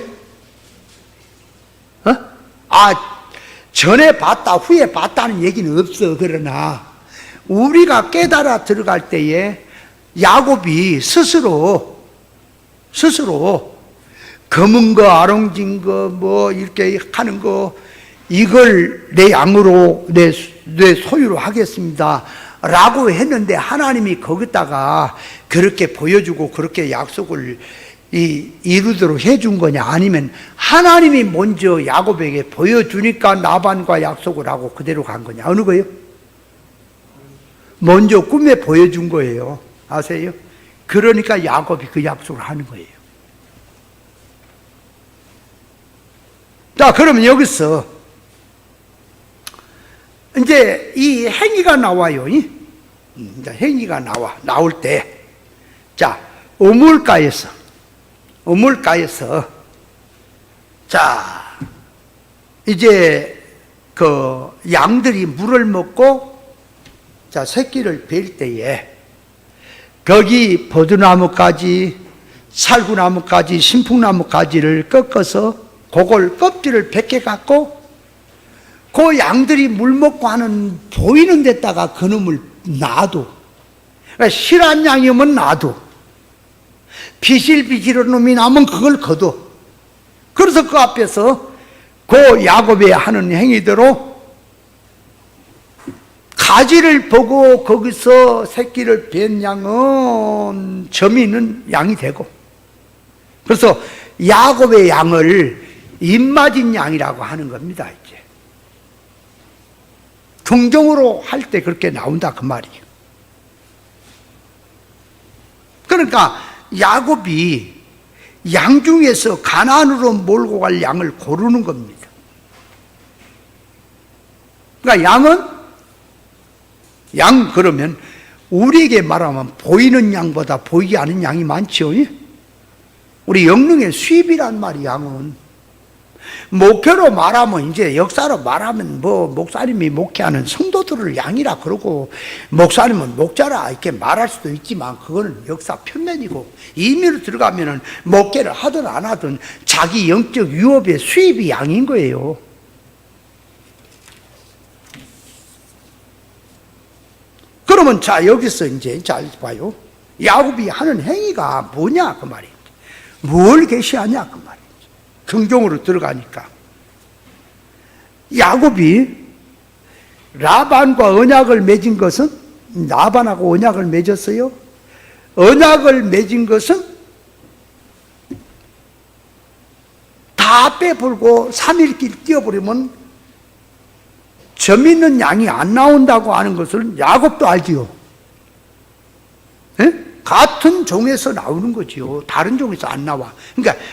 Speaker 1: 전에 봤다, 후에 봤다는 얘기는 없어. 그러나 우리가 깨달아 들어갈 때에 야곱이 스스로 검은 거, 아롱진 거, 뭐 이렇게 하는 거, 이걸 내 양으로 내 소유로 하겠습니다 라고 했는데, 하나님이 거기다가 그렇게 보여주고 그렇게 약속을 이루도록 해준 거냐, 아니면 하나님이 먼저 야곱에게 보여주니까 나반과 약속을 하고 그대로 간 거냐, 어느 거예요? 먼저 꿈에 보여준 거예요. 아세요? 그러니까 야곱이 그 약속을 하는 거예요. 자, 그러면 여기서 이제 이 행위가 나와요. 행위가 나올 때, 자, 우물가에서, 자, 이제 그 양들이 물을 먹고, 자, 새끼를 뵐 때에, 거기 버드나무까지, 살구나무까지, 신풍나무까지를 꺾어서 그걸 껍질을 벗겨갖고, 그 양들이 물 먹고 하는 보이는 데다가 그놈을 놔둬. 그러니까 실한 양이면 놔둬. 비실비실한 놈이 나면 그걸 거둬. 그래서 그 앞에서 그 야곱이 하는 행위대로 가지를 보고 거기서 새끼를 뵌 양은 점이 있는 양이 되고, 그래서 야곱의 양을 입맞은 양이라고 하는 겁니다. 이제 긍정으로 할 때 그렇게 나온다 그 말이에요. 그러니까 야곱이 양 중에서 가나안으로 몰고 갈 양을 고르는 겁니다. 그러니까 양 그러면 우리에게 말하면 보이는 양보다 보이지 않은 양이 많죠. 우리 영능의 수입이란 말이 양은. 목표로 말하면, 이제 역사로 말하면 목사님이 목회하는 성도들을 양이라 그러고, 목사님은 목자라 이렇게 말할 수도 있지만, 그거는 역사 표면이고, 임의로 들어가면은 목회를 하든 안 하든 자기 영적 유업의 수입이 양인 거예요. 그러면 자, 여기서 이제 잘 봐요. 야곱이 하는 행위가 뭐냐 그 말이에요. 뭘 계시하냐 그 말이에요. 긍정으로 들어가니까 야곱이 라반과 언약을 맺은 것은, 라반하고 언약을 맺었어요. 언약을 맺은 것은 다 빼버리고 3일길 뛰어버리면 점 있는 양이 안 나온다고 하는 것을 야곱도 알지요. 에? 같은 종에서 나오는 거지요. 다른 종에서 안 나와. 그러니까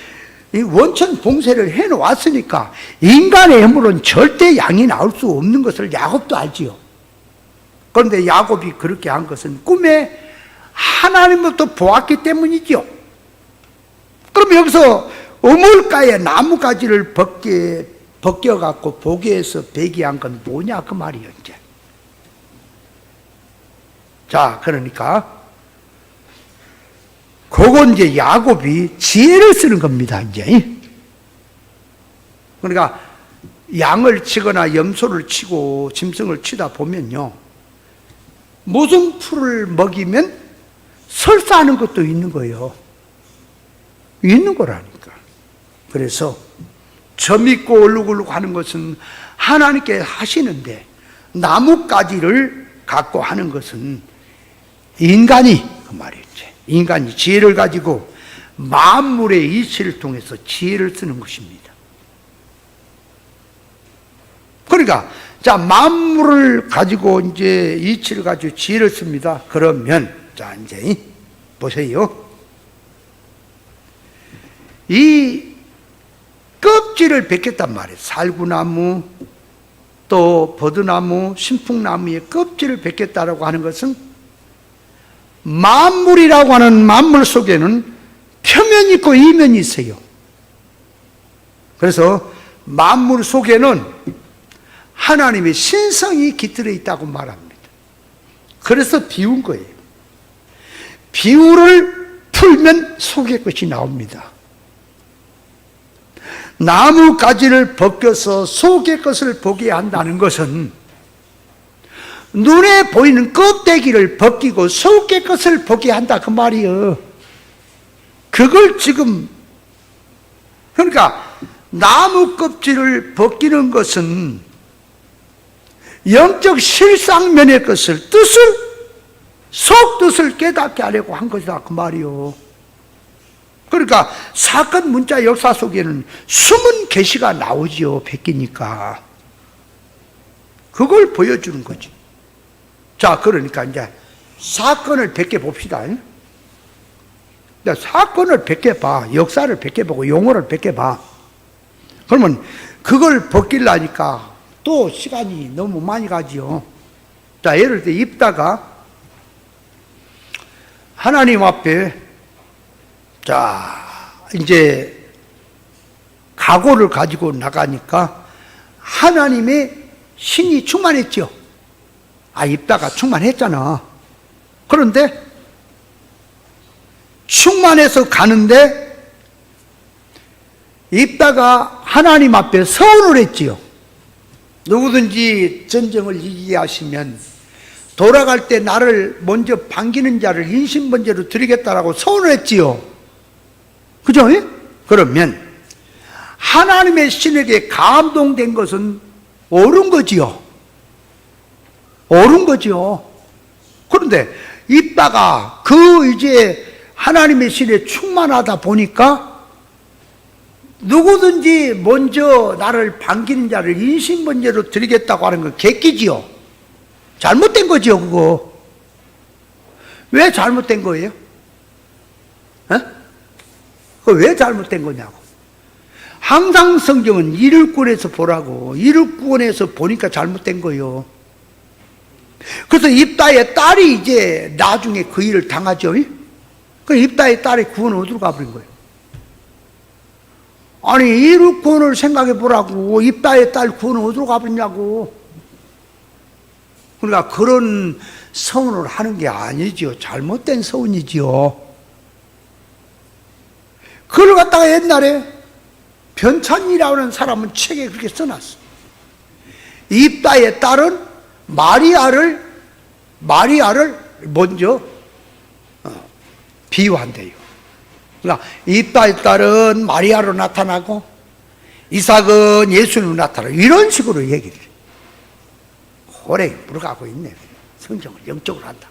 Speaker 1: 이 원천 봉쇄를 해놓았으니까 인간의 힘으로는 절대 양이 나올 수 없는 것을 야곱도 알지요. 그런데 야곱이 그렇게 한 것은 꿈에 하나님부터 보았기 때문이지요. 그럼 여기서 우물가에 나무가지를 벗겨갖고 보게해서 배기한 건 뭐냐 그 말이에요. 이제 자, 그러니까 그건 이제 야곱이 지혜를 쓰는 겁니다. 이제 그러니까 양을 치거나 염소를 치고 짐승을 치다 보면요, 무슨 풀을 먹이면 설사하는 것도 있는 거예요. 있는 거라니까. 그래서 점 있고 얼룩얼룩 하는 것은 하나님께 하시는데, 나뭇가지를 갖고 하는 것은 인간이 그 말이죠. 인간이 지혜를 가지고 만물의 이치를 통해서 지혜를 쓰는 것입니다. 그러니까 자, 만물을 가지고 이제 이치를 가지고 지혜를 씁니다. 그러면 자, 이제 보세요. 이 껍질을 벗겼단 말이에요. 살구나무, 또 버드나무, 신풍나무의 껍질을 벗겼다라고 하는 것은, 만물이라고 하는 만물 속에는 표면이 있고 이면이 있어요. 그래서 만물 속에는 하나님의 신성이 깃들어 있다고 말합니다. 그래서 비운 거예요. 비유를 풀면 속의 것이 나옵니다. 나무 가지를 벗겨서 속의 것을 보게 한다는 것은 눈에 보이는 껍데기를 벗기고 속의 것을 보게 한다 그 말이에요. 그걸 지금, 그러니까 나무 껍질을 벗기는 것은 영적 실상면의 뜻을 속 뜻을 깨닫게 하려고 한 것이다 그 말이에요. 그러니까 사건 문자 역사 속에는 숨은 계시가 나오지요. 벗기니까 그걸 보여주는 거지. 자, 그러니까 이제 사건을 벗겨 봅시다. 사건을 벗겨 봐. 역사를 벗겨 보고 용어를 벗겨 봐. 그러면 그걸 벗기려니까 또 시간이 너무 많이 가지요. 자, 예를 들어 입다가 하나님 앞에 자, 이제 각오를 가지고 나가니까 하나님의 신이 충만했죠. 입다가 충만했잖아. 그런데 충만해서 가는데 입다가 하나님 앞에 서원을 했지요. 누구든지 전쟁을 이기게 하시면 돌아갈 때 나를 먼저 반기는 자를 인신번제로 드리겠다라고 서원을 했지요. 그죠? 그러면 하나님의 신에게 감동된 것은 옳은 거지요. 옳은 거죠. 그런데 입다가 이제 하나님의 신에 충만하다 보니까 누구든지 먼저 나를 반기는 자를 인신번제로 드리겠다고 하는 건 객기지요. 잘못된 거지요, 그거. 왜 잘못된 거예요? 그거 왜 잘못된 거냐고. 항상 성경은 이룰권에서 보라고. 이룰권에서 보니까 잘못된 거예요. 그래서 입다의 딸이 이제 나중에 그 일을 당하죠. 그 입다의 딸의 구원은 어디로 가버린 거예요? 아니, 이룰권을 생각해 보라고. 입다의 딸 구원은 어디로 가버리냐고. 그러니까 그런 서운을 하는 게 아니지요. 잘못된 서운이지요. 그걸 갖다가 옛날에 변찬이라고 하는 사람은 책에 그렇게 써놨어. 입다의 딸은 마리아를 먼저 비유한대요. 그러니까 입다의 딸은 마리아로 나타나고 이삭은 예수님으로 나타나고 이런 식으로 얘기를 해요. 호랭이 물어가고 있네. 성경을 영적으로 한다.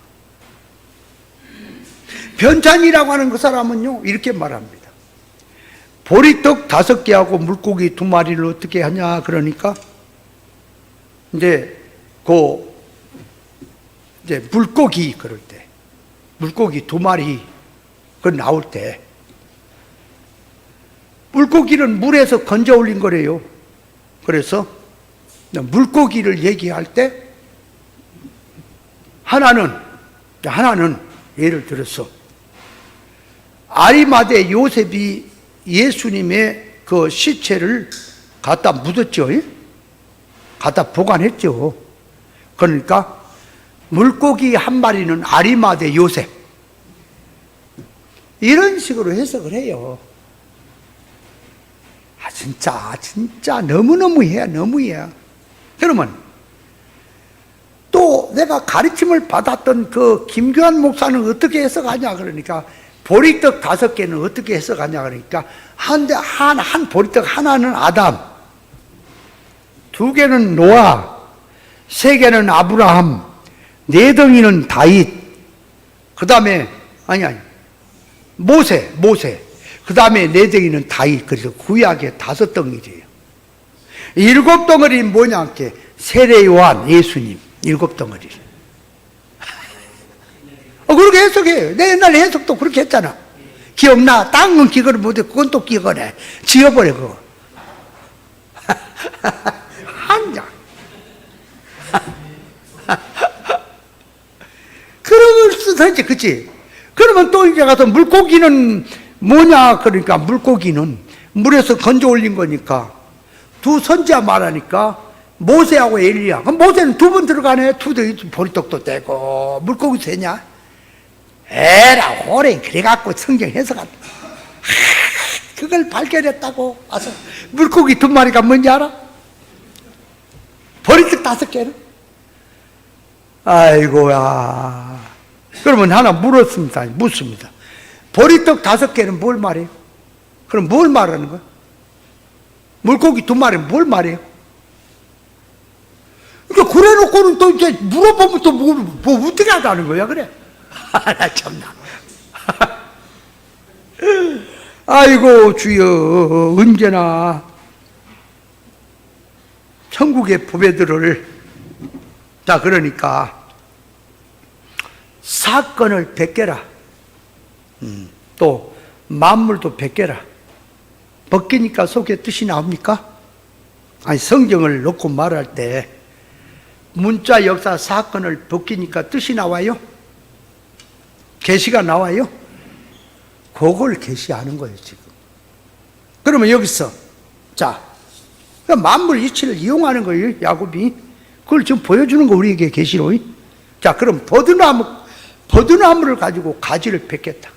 Speaker 1: 변찬이라고 하는 그 사람은요 이렇게 말합니다. 보리떡 5개하고 물고기 2마리를 어떻게 하냐 그러니까 이제 물고기 그럴 때 물고기 2마리 그 나올 때 물고기는 물에서 건져 올린 거래요. 그래서 물고기를 얘기할 때 하나는 예를 들어서 아리마대 요셉이 예수님의 그 시체를 갖다 묻었죠. 갖다 보관했죠. 그러니까 물고기 1마리는 아리마대 요셉 이런 식으로 해석을 해요. 진짜 너무너무해. 그러면 또 내가 가르침을 받았던 그 김교환 목사는 어떻게 해석하냐 그러니까 보리떡 5개는 어떻게 해석하냐 그러니까 한 보리떡 하나는 아담, 2개는 노아, 3개는 아브라함, 4덩이는 다윗, 그 다음에 모세, 그 다음에 4덩이는 다윗. 그래서 구약의 5덩이래요. 7덩어리는 뭐냐 게 세례 요한, 예수님 7덩어리. 그렇게 해석해요. 내 옛날에 해석도 그렇게 했잖아. 기억나? 땅은 기억을 못해. 그건 또 기억을 해. 지워버려 그거. 한장. 그럴 수도 있지, 그치? 그러면 또 이제 가서 물고기는 뭐냐? 그러니까 물고기는 물에서 건져 올린 거니까 두 선지자 말하니까 모세하고 엘리야. 그럼 모세는 2번 들어가네. 보리떡도 떼고 물고기 되냐? 에라 호랭 그래갖고 성경 해석한다. 그걸 발견했다고 와서 물고기 2마리가 뭔지 알아? 보리떡 5개는? 아이고야. 그러면 하나 묻습니다. 보리떡 5개는 뭘 말해요? 그럼 뭘 말하는 거야? 물고기 2마리는 뭘 말해요? 그러니까 그래 놓고는 또 이제 물어보면 또 뭐 어떻게 하자는 거야, 그래? 나 참나. 아이고, 주여, 언제나 천국의 부배들을, 자, 그러니까, 사건을 베껴라. 또, 만물도 베껴라. 벗기니까 속에 뜻이 나옵니까? 아니, 성경을 놓고 말할 때, 문자 역사 사건을 벗기니까 뜻이 나와요? 계시가 나와요? 그걸 계시하는 거예요, 지금. 그러면 여기서, 자, 만물 이치를 이용하는 거예요, 야곱이. 그걸 지금 보여주는 거, 우리에게 계시로. 자, 그럼 버드나무를 가지고 가지를 뱉겠다.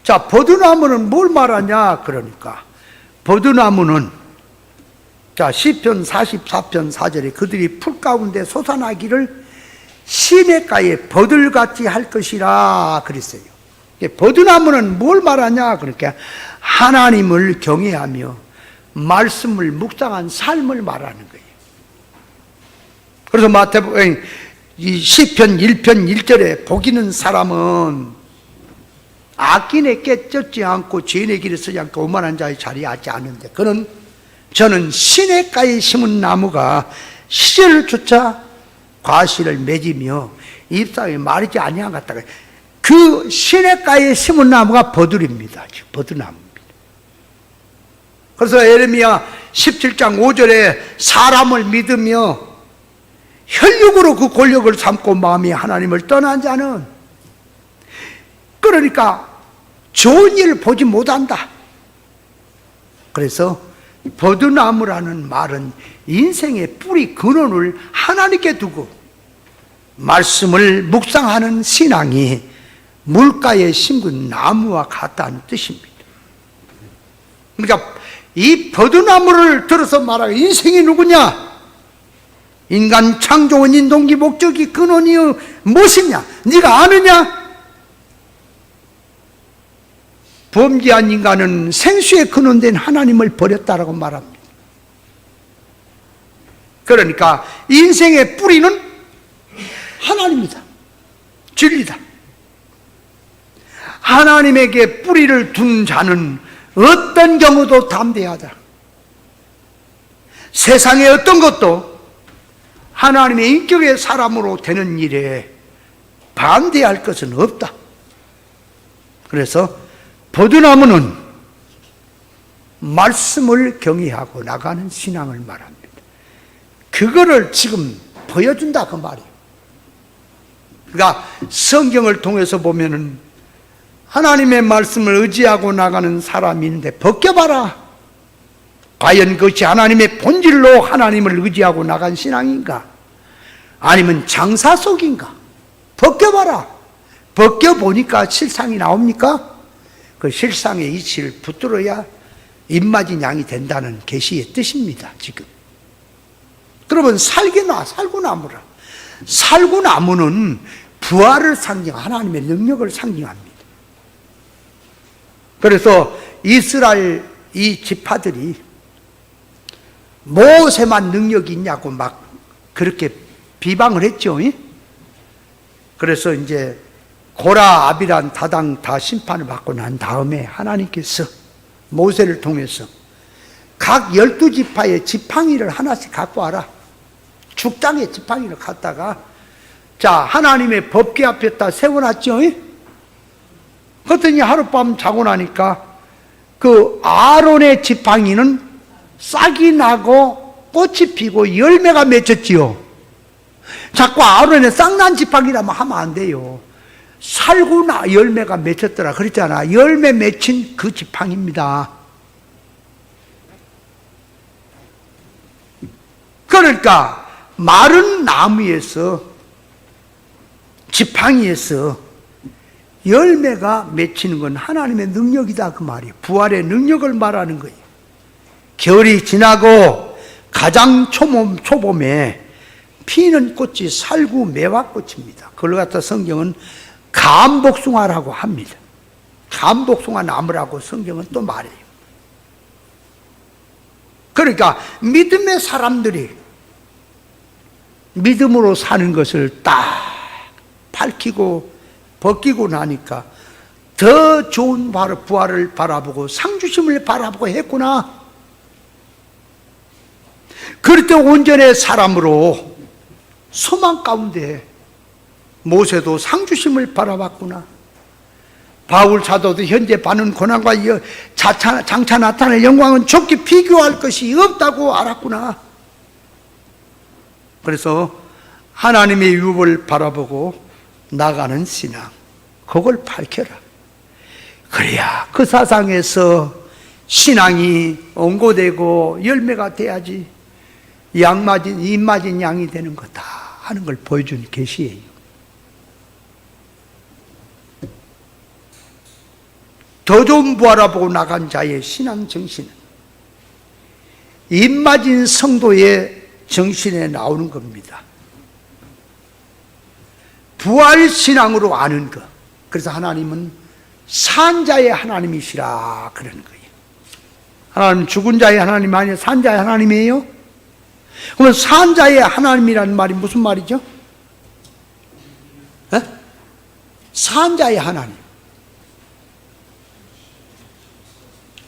Speaker 1: 자, 버드나무는 뭘 말하냐? 그러니까, 버드나무는, 자, 시편 44편 4절에 그들이 풀 가운데 솟아나기를 시냇가에 버들같이 할 것이라 그랬어요. 버드나무는 뭘 말하냐? 그러니까 하나님을 경외하며 말씀을 묵상한 삶을 말하는 거예요. 그래서 마태복음 이 시편 1편 1절에 복 있는 사람은 악인에 깨졌지 않고 죄인의 길에 서지 않고 오만한 자의 자리에 앉지 않는데 저는 시냇가에 심은 나무가 시절을 쫓아 과실을 맺으며 잎사귀 마르지 아니한 것 같다. 그 시냇가에 심은 나무가 버들입니다. 버드나무입니다. 그래서 에레미야 17장 5절에 사람을 믿으며 혈육으로 그 권력을 삼고 마음이 하나님을 떠난 자는, 그러니까 좋은 일을 보지 못한다. 그래서 버드나무라는 말은 인생의 뿌리 근원을 하나님께 두고 말씀을 묵상하는 신앙이 물가에 심은 나무와 같다는 뜻입니다. 그러니까 이 버드나무를 들어서 말하고 인생이 누구냐? 인간 창조원 인동기 목적이 근원이 무엇이냐? 네가 아느냐? 범죄한 인간은 생수에 근원된 하나님을 버렸다라고 말합니다. 그러니까 인생의 뿌리는 하나님이다. 진리다. 하나님에게 뿌리를 둔 자는 어떤 경우도 담대하다. 세상의 어떤 것도 하나님의 인격의 사람으로 되는 일에 반대할 것은 없다. 그래서 버드나무는 말씀을 경외하고 나가는 신앙을 말합니다. 그거를 지금 보여준다 그 말이에요. 그러니까 성경을 통해서 보면은 하나님의 말씀을 의지하고 나가는 사람이 있는데 벗겨봐라. 과연 그것이 하나님의 본질로 하나님을 의지하고 나간 신앙인가? 아니면 장사 속인가? 벗겨봐라. 벗겨보니까 실상이 나옵니까? 그 실상의 이치를 붙들어야 입맞은 양이 된다는 계시의 뜻입니다. 지금 그러면 살구나무라. 살구나무는 부활을 상징하고 하나님의 능력을 상징합니다. 그래서 이스라엘 이 지파들이 모세만 능력이 있냐고 막 그렇게 비방을 했죠. 그래서 이제 고라, 아비란, 다당 다 심판을 받고 난 다음에 하나님께서 모세를 통해서 각 12지파의 지팡이를 하나씩 갖고 와라. 죽당의 지팡이를 갖다가 자 하나님의 법궤 앞에다 세워놨죠. 그랬더니 하룻밤 자고 나니까 그 아론의 지팡이는 싹이 나고 꽃이 피고 열매가 맺혔지요. 자꾸 아론의 싹난 지팡이라면 하면 안 돼요. 살구나 열매가 맺혔더라 그랬잖아. 열매 맺힌 그 지팡이입니다. 그러니까 마른 나무에서 지팡이에서 열매가 맺히는 건 하나님의 능력이다 그 말이에요. 부활의 능력을 말하는 거예요. 겨울이 지나고 가장 초봄에 피는 꽃이 살구 매화꽃입니다. 그걸 갖다 성경은 감복숭아라고 합니다. 감복숭아 나무라고 성경은 또 말해요. 그러니까 믿음의 사람들이 믿음으로 사는 것을 딱 밝히고 벗기고 나니까 더 좋은 부활을 바라보고 상주심을 바라보고 했구나. 그럴 때 온전의 사람으로 소망 가운데 모세도 상주심을 바라봤구나. 바울 사도도 현재 받는 고난과 장차 나타날 영광은 좋게 비교할 것이 없다고 알았구나. 그래서 하나님의 유업을 바라보고 나가는 신앙, 그걸 밝혀라. 그래야 그 사상에서 신앙이 온고되고 열매가 돼야지 입 맞은 양이 되는 거다 하는 걸 보여준 계시예요. 더 좋은 부활하고 나간 자의 신앙 정신은 입 맞은 성도의 정신에 나오는 겁니다. 부활 신앙으로 아는 것. 그래서 하나님은 산 자의 하나님이시라 그러는 거예요. 하나님 죽은 자의 하나님 아니에요? 산 자의 하나님이에요? 그러면 산자의 하나님이라는 말이 무슨 말이죠? 에? 산자의 하나님.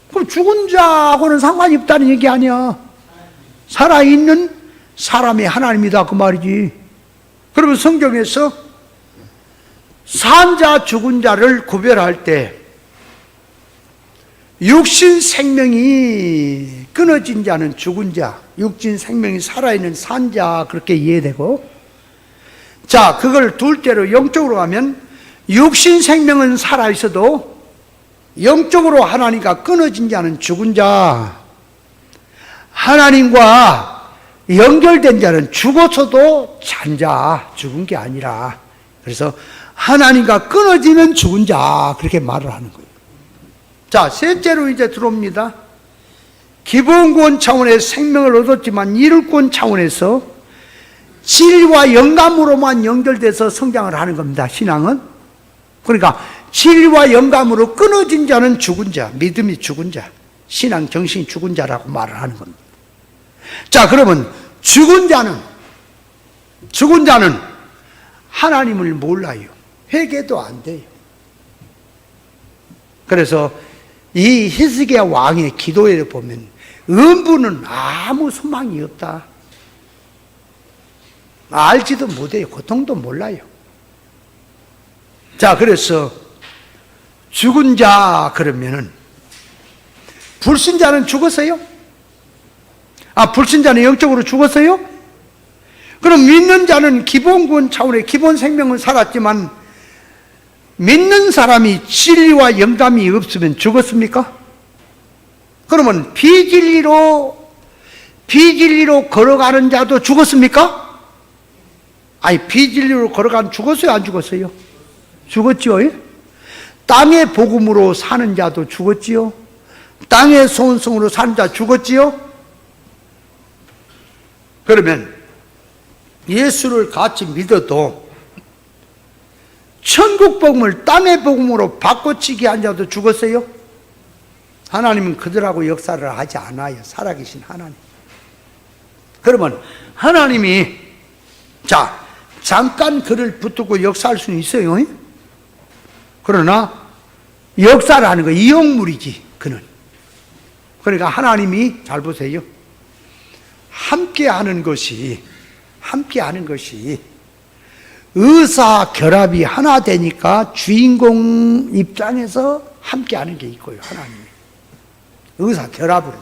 Speaker 1: 그럼 죽은 자하고는 상관이 없다는 얘기 아니야. 살아있는 사람의 하나님이다 그 말이지. 그러면 성경에서 산자 죽은 자를 구별할 때 육신 생명이 끊어진 자는 죽은 자, 육신 생명이 살아있는 산자 그렇게 이해되고, 자 그걸 둘째로 영적으로 가면 육신 생명은 살아있어도 영적으로 하나님과 끊어진 자는 죽은 자, 하나님과 연결된 자는 죽어서도 잔 자, 죽은 게 아니라, 그래서 하나님과 끊어지는 죽은 자 그렇게 말을 하는 거예요. 자, 셋째로 이제 들어옵니다. 기본구원 차원의 생명을 얻었지만 이룰구원 차원에서 진리와 영감으로만 연결돼서 성장을 하는 겁니다, 신앙은. 그러니까 진리와 영감으로 끊어진 자는 죽은 자, 믿음이 죽은 자, 신앙 정신이 죽은 자라고 말을 하는 겁니다. 자, 그러면 죽은 자는 하나님을 몰라요. 회개도 안 돼요. 그래서 이 히스기야 왕의 기도에 보면 음부는 아무 소망이 없다. 알지도 못해요. 고통도 몰라요. 자, 그래서 죽은 자 그러면은 불신자는 죽었어요? 불신자는 영적으로 죽었어요? 그럼 믿는 자는 기본구원 차원의 기본 생명은 살았지만 믿는 사람이 진리와 영감이 없으면 죽었습니까? 그러면 비진리로 걸어가는 자도 죽었습니까? 비진리로 걸어가는 죽었어요? 안 죽었어요? 죽었지요? 땅의 복음으로 사는 자도 죽었지요? 땅의 소원성으로 사는 자 죽었지요? 그러면 예수를 같이 믿어도 천국 복음을 땅의 복음으로 바꿔치기 한 자도 죽었어요? 하나님은 그들하고 역사를 하지 않아요. 살아계신 하나님. 그러면 하나님이 잠깐 그를 붙들고 역사할 수는 있어요. 그러나 역사를 하는 거 이용물이지 그는. 그러니까 하나님이 잘 보세요. 함께하는 것이 의사 결합이 하나 되니까 주인공 입장에서 함께하는 게 있고요. 하나님이 의사 결합으로,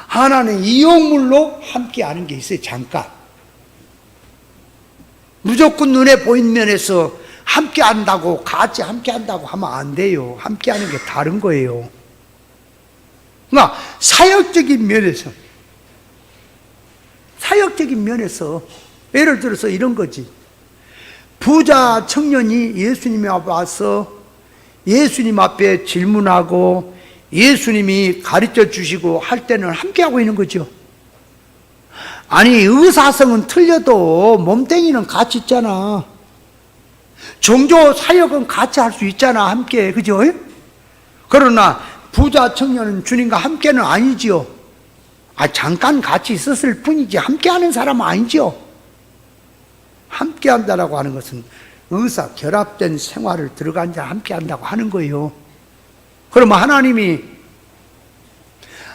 Speaker 1: 하나는 이용물로 함께하는 게 있어요. 잠깐 무조건 눈에 보이는 면에서 함께한다고 같이 함께한다고 하면 안 돼요. 함께하는 게 다른 거예요. 그러니까 사역적인 면에서 예를 들어서 이런 거지. 부자 청년이 예수님 앞에 와서 예수님 앞에 질문하고 예수님이 가르쳐 주시고 할 때는 함께하고 있는 거죠. 의사성은 틀려도 몸뚱이는 같이 있잖아. 종교 사역은 같이 할 수 있잖아, 함께. 그죠? 그러나 부자 청년은 주님과 함께는 아니지요. 잠깐 같이 있었을 뿐이지 함께하는 사람은 아니죠. 함께한다라고 하는 것은 의사 결합된 생활을 들어간 자 함께한다고 하는 거예요. 그러면 하나님이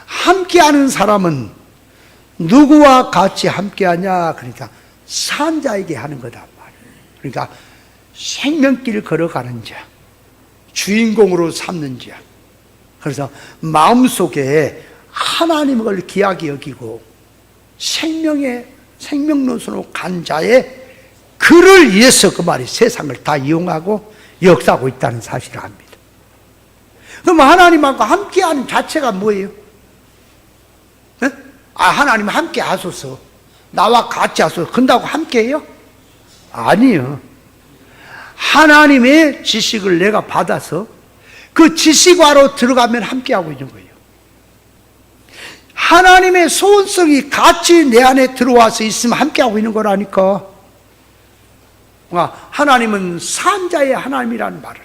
Speaker 1: 함께하는 사람은 누구와 같이 함께하냐? 그러니까 산자에게 하는 거다 말이에요. 그러니까 생명길을 걸어가는 자, 주인공으로 삼는 자. 그래서 마음속에 하나님을 귀하게 여기고 생명노선으로 간 자의 그를 위해서 그 말이 세상을 다 이용하고 역사하고 있다는 사실을 압니다. 그럼 하나님하고 함께하는 자체가 뭐예요? 하나님 함께 하소서, 나와 같이 하소서, 그런다고 함께해요? 아니요. 하나님의 지식을 내가 받아서 그 지식화로 들어가면 함께하고 있는 거예요. 하나님의 소원성이 같이 내 안에 들어와서 있으면 함께하고 있는 거라니까. 하나님은 산자의 하나님이라는 말은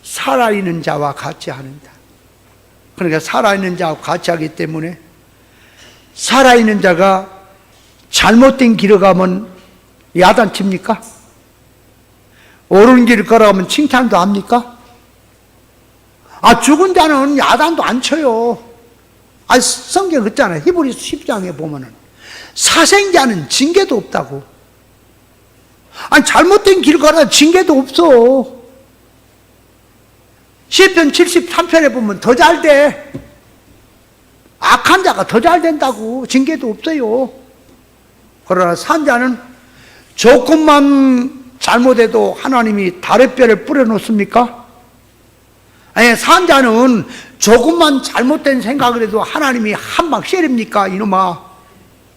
Speaker 1: 살아있는 자와 같이 하는다. 그러니까 살아있는 자와 같이 하기 때문에 살아있는 자가 잘못된 길을 가면 야단칩니까? 옳은 길을 걸어가면 칭찬도 합니까? 죽은 자는 야단도 안 쳐요. 성경 그랬잖아요. 히브리서 10장에 보면은 사생자는 징계도 없다고. 잘못된 길 걸어 징계도 없어. 시편 73편에 보면 더 잘 돼. 악한 자가 더 잘 된다고. 징계도 없어요. 그러나 산자는 조금만 잘못해도 하나님이 다랫배를 뿌려놓습니까? 아니, 산자는 조금만 잘못된 생각을 해도 하나님이 한 방 때립니까? 이놈아,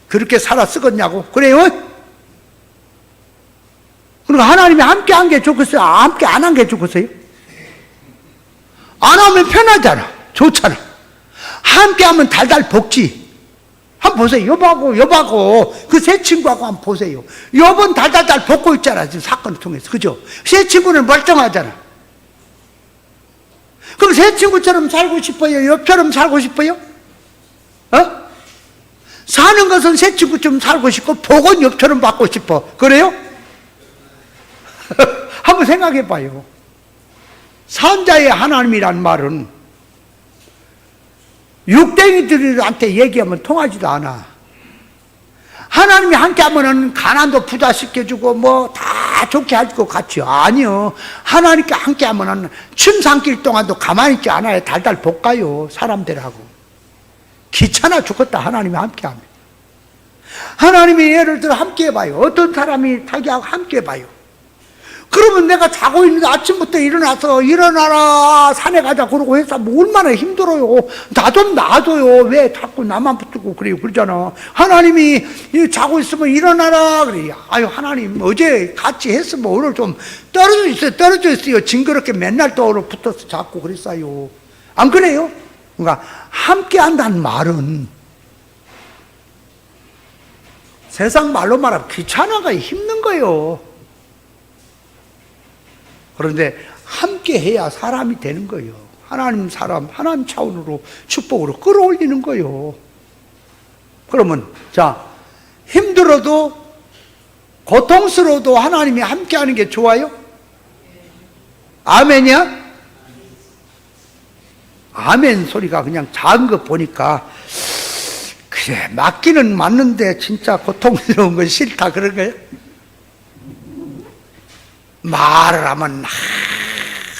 Speaker 1: 그렇게 살아 쓰겠냐고. 그래요? 그러니까 하나님이 함께 한 게 좋겠어요? 함께 안 한 게 좋겠어요? 안 하면 편하잖아. 좋잖아. 함께 하면 달달 볶지. 한번 보세요. 여보하고 그 새 친구하고 한번 보세요. 여보는 달달달 볶고 있잖아. 지금 사건을 통해서. 그죠? 새 친구는 멀쩡하잖아. 그럼 새 친구처럼 살고 싶어요? 옆처럼 살고 싶어요? 사는 것은 새 친구처럼 살고 싶고 복은 옆처럼 받고 싶어. 그래요? 한번 생각해 봐요. 산자의 하나님이란 말은 육댕이들한테 얘기하면 통하지도 않아. 하나님이 함께 하면은 가난도 부자 시켜주고 뭐 다 좋게 할 것 같죠. 아니요. 하나님께 함께 하면은 침 삼킬 동안도 가만히 있지 않아요. 달달 볶아요. 사람들하고. 귀찮아 죽겠다. 하나님이 함께 하면. 하나님이 예를 들어 함께 해봐요. 어떤 사람이 자기하고 함께 해봐요. 그러면 내가 자고 있는데 아침부터 일어나서 일어나라 산에 가자 그러고 해서 뭐 얼마나 힘들어요. 나 좀 놔줘요. 왜 자꾸 나만 붙들고 그래요. 그러잖아. 하나님이 자고 있으면 일어나라 그래요. 하나님 어제 같이 했으면 오늘 좀 떨어져 있어요. 징그럽게 맨날 또 오늘 붙어서 자꾸 그랬어요. 안 그래요? 그러니까 함께 한다는 말은 세상 말로 말하면 귀찮아가 힘든 거예요. 그런데 함께 해야 사람이 되는 거예요. 하나님 차원으로 축복으로 끌어올리는 거예요. 그러면 힘들어도 고통스러워도 하나님이 함께 하는 게 좋아요? 아멘이야? 아멘 소리가 그냥 작은 거 보니까 그래 맞기는 맞는데 진짜 고통스러운 건 싫다 그런 거예요? 말을 하면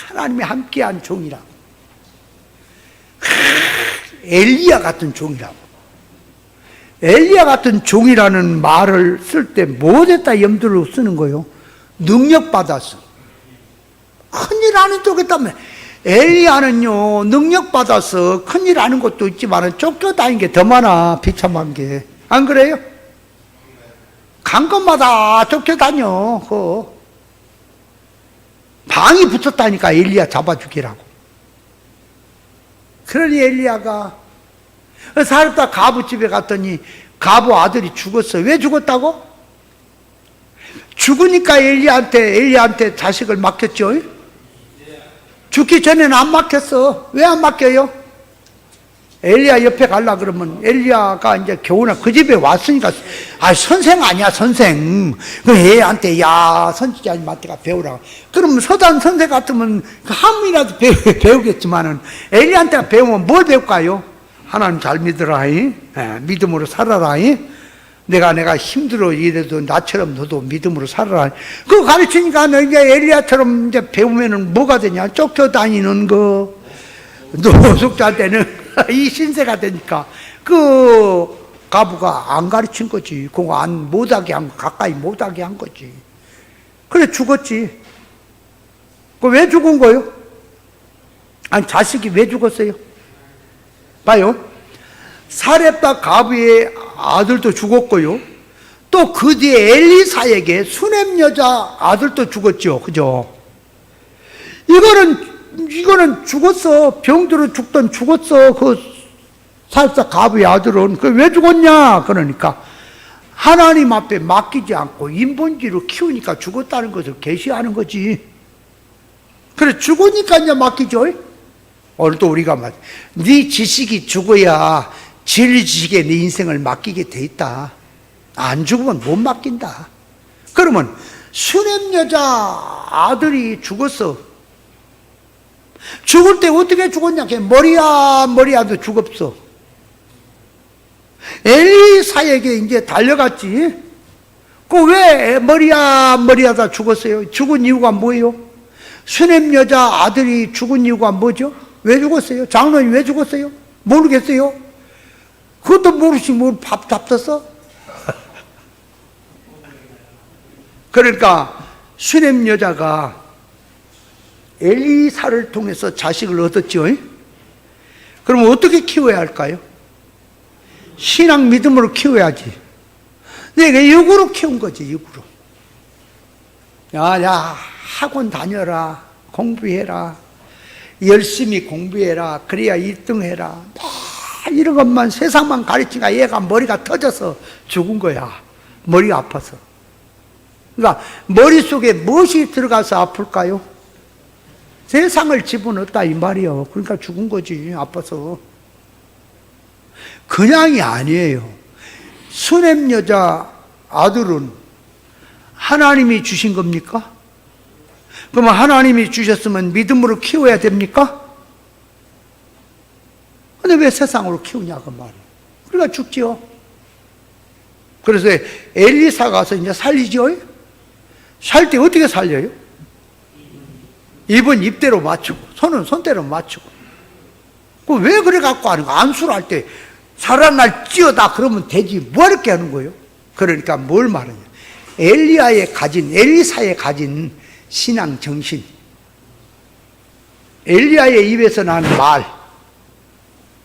Speaker 1: 하나님이 함께한 종이라고. 엘리야 같은 종이라고. 엘리야 같은 종이라는 말을 쓸 때 뭐에다 염두를 쓰는 거예요? 능력받아서. 큰일 하는 쪽에 있다면 엘리야는요 능력받아서 큰일 하는 것도 있지만 쫓겨다니는 게 더 많아. 비참한 게. 안 그래요? 간 곳마다 쫓겨다녀. 방이 붙었다니까. 엘리야 잡아주기라고. 그러니 엘리야가 살다 가부 집에 갔더니 가부 아들이 죽었어. 왜 죽었다고? 죽으니까 엘리야한테 자식을 맡겼죠. 죽기 전에는 안 맡겼어. 왜 안 맡겨요? 엘리야 옆에 가려 그러면 엘리야가 이제 겨우나 그 집에 왔으니까 선생 아니야 선생. 그 애한테 선지자님한테 배우라. 그러면 서단 선생 같으면 한문이라도 배우겠지만은 엘리야한테 배우면 뭘 배울까요? 하나님 잘 믿으라. 믿음으로 살아라. 내가 힘들어 이래도 나처럼 너도 믿음으로 살아라. 그거 가르치니까 이제 엘리야처럼 이제 배우면은 뭐가 되냐? 쫓겨다니는 거. 노숙자한테는 이 신세가 되니까 그 가부가 안 가르친 거지. 그거 못하게 한 거, 가까이 못하게 한 거지. 그래 죽었지. 그 왜 죽은 거요? 자식이 왜 죽었어요? 봐요. 사렙과 가부의 아들도 죽었고요. 또 그 뒤에 엘리사에게 수넴 여자 아들도 죽었죠. 그죠? 이거는 죽었어. 병들어 죽었어. 그 살사 가부의 아들은. 그 왜 죽었냐? 그러니까 하나님 앞에 맡기지 않고 인본주의로 키우니까 죽었다는 것을 계시하는 거지. 그래 죽으니까 이제 맡기죠. 오늘도 우리가 네 지식이 죽어야 진리 지식에 네 인생을 맡기게 돼 있다. 안 죽으면 못 맡긴다. 그러면 수냄 여자 아들이 죽었어. 죽을 때 어떻게 죽었냐? 머리야도 죽었어. 엘리사에게 이제 달려갔지. 그 왜 머리야다 죽었어요? 죽은 이유가 뭐예요? 수냄 여자 아들이 죽은 이유가 뭐죠? 왜 죽었어요? 장로님 왜 죽었어요? 모르겠어요? 그것도 모르시 뭘 밥 잡혔어? 그러니까 수냄 여자가 엘리사를 통해서 자식을 얻었죠. 그럼 어떻게 키워야 할까요? 신앙 믿음으로 키워야지. 내가 육으로 키운 거지, 육으로. 야, 학원 다녀라. 공부해라. 열심히 공부해라. 그래야 1등 해라. 이런 것만 세상만 가르치니까 얘가 머리가 터져서 죽은 거야. 머리가 아파서. 그러니까 머릿속에 무엇이 들어가서 아플까요? 세상을 집어넣었다 이 말이요. 그러니까 죽은 거지, 아파서. 그냥이 아니에요. 수냄 여자 아들은 하나님이 주신 겁니까? 그러면 하나님이 주셨으면 믿음으로 키워야 됩니까? 근데 왜 세상으로 키우냐고 말이에요. 그러니까 죽지요. 그래서 엘리사 가서 이제 살리죠. 살 때 어떻게 살려요? 입은 입대로 맞추고 손은 손대로 맞추고. 왜 그래 갖고 하는 거? 안수를 할 때 살아날 찌어다 그러면 되지. 뭐 이렇게 하는 거예요? 그러니까 뭘 말하냐? 엘리사의 가진 신앙 정신. 엘리야의 입에서 난 말,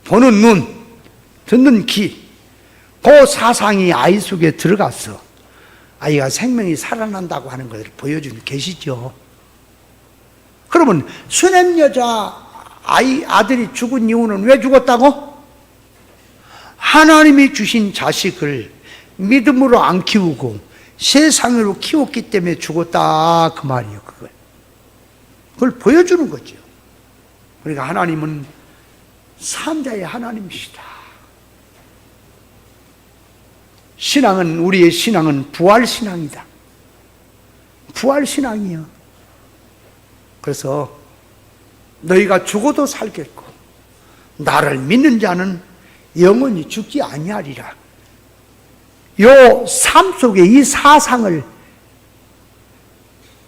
Speaker 1: 보는 눈, 듣는 귀, 그 사상이 아이 속에 들어갔어. 아이가 생명이 살아난다고 하는 것을 보여주는 계시죠. 그러면 수냄 여자 아들이 죽은 이유는 왜 죽었다고? 하나님이 주신 자식을 믿음으로 안 키우고 세상으로 키웠기 때문에 죽었다 그 말이에요. 그걸 보여주는 거죠. 그러니까 하나님은 삼자의 하나님이시다. 우리의 신앙은 부활신앙이다. 부활신앙이요. 그래서 너희가 죽어도 살겠고 나를 믿는 자는 영원히 죽지 아니하리라. 요 삶 속에 이 사상을,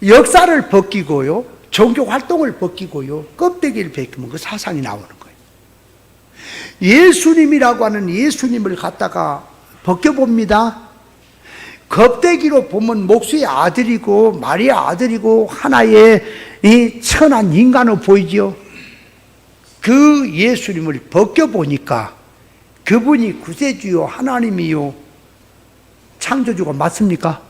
Speaker 1: 역사를 벗기고요, 종교 활동을 벗기고요, 껍데기를 벗기면 그 사상이 나오는 거예요. 예수님이라고 하는 예수님을 갖다가 벗겨봅니다. 껍데기로 보면 목수의 아들이고 마리아 아들이고 하나의 이 천한 인간으로 보이죠. 그 예수님을 벗겨보니까 그분이 구세주요 하나님이요 창조주가 맞습니까?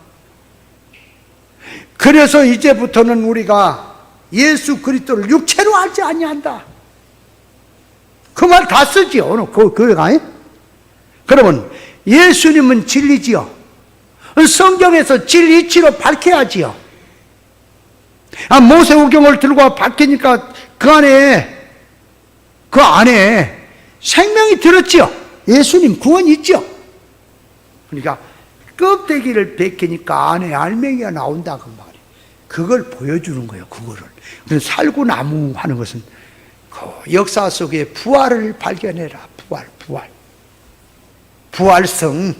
Speaker 1: 그래서 이제부터는 우리가 예수 그리스도를 육체로 알지 아니한다. 그 말 다 쓰지요. 오늘 그거가. 그러면 예수님은 진리지요. 성경에서 진리 이치로 밝혀야지요. 모세오경을 들고 밝히니까 그 안에 생명이 들었지요. 예수님 구원이 있죠. 그러니까 껍데기를 벗기니까 안에 알맹이가 나온다 그 말이에요. 그걸 보여주는 거예요. 그거를. 그래서 살구나무 하는 것은 그 역사 속에 부활을 발견해라. 부활성.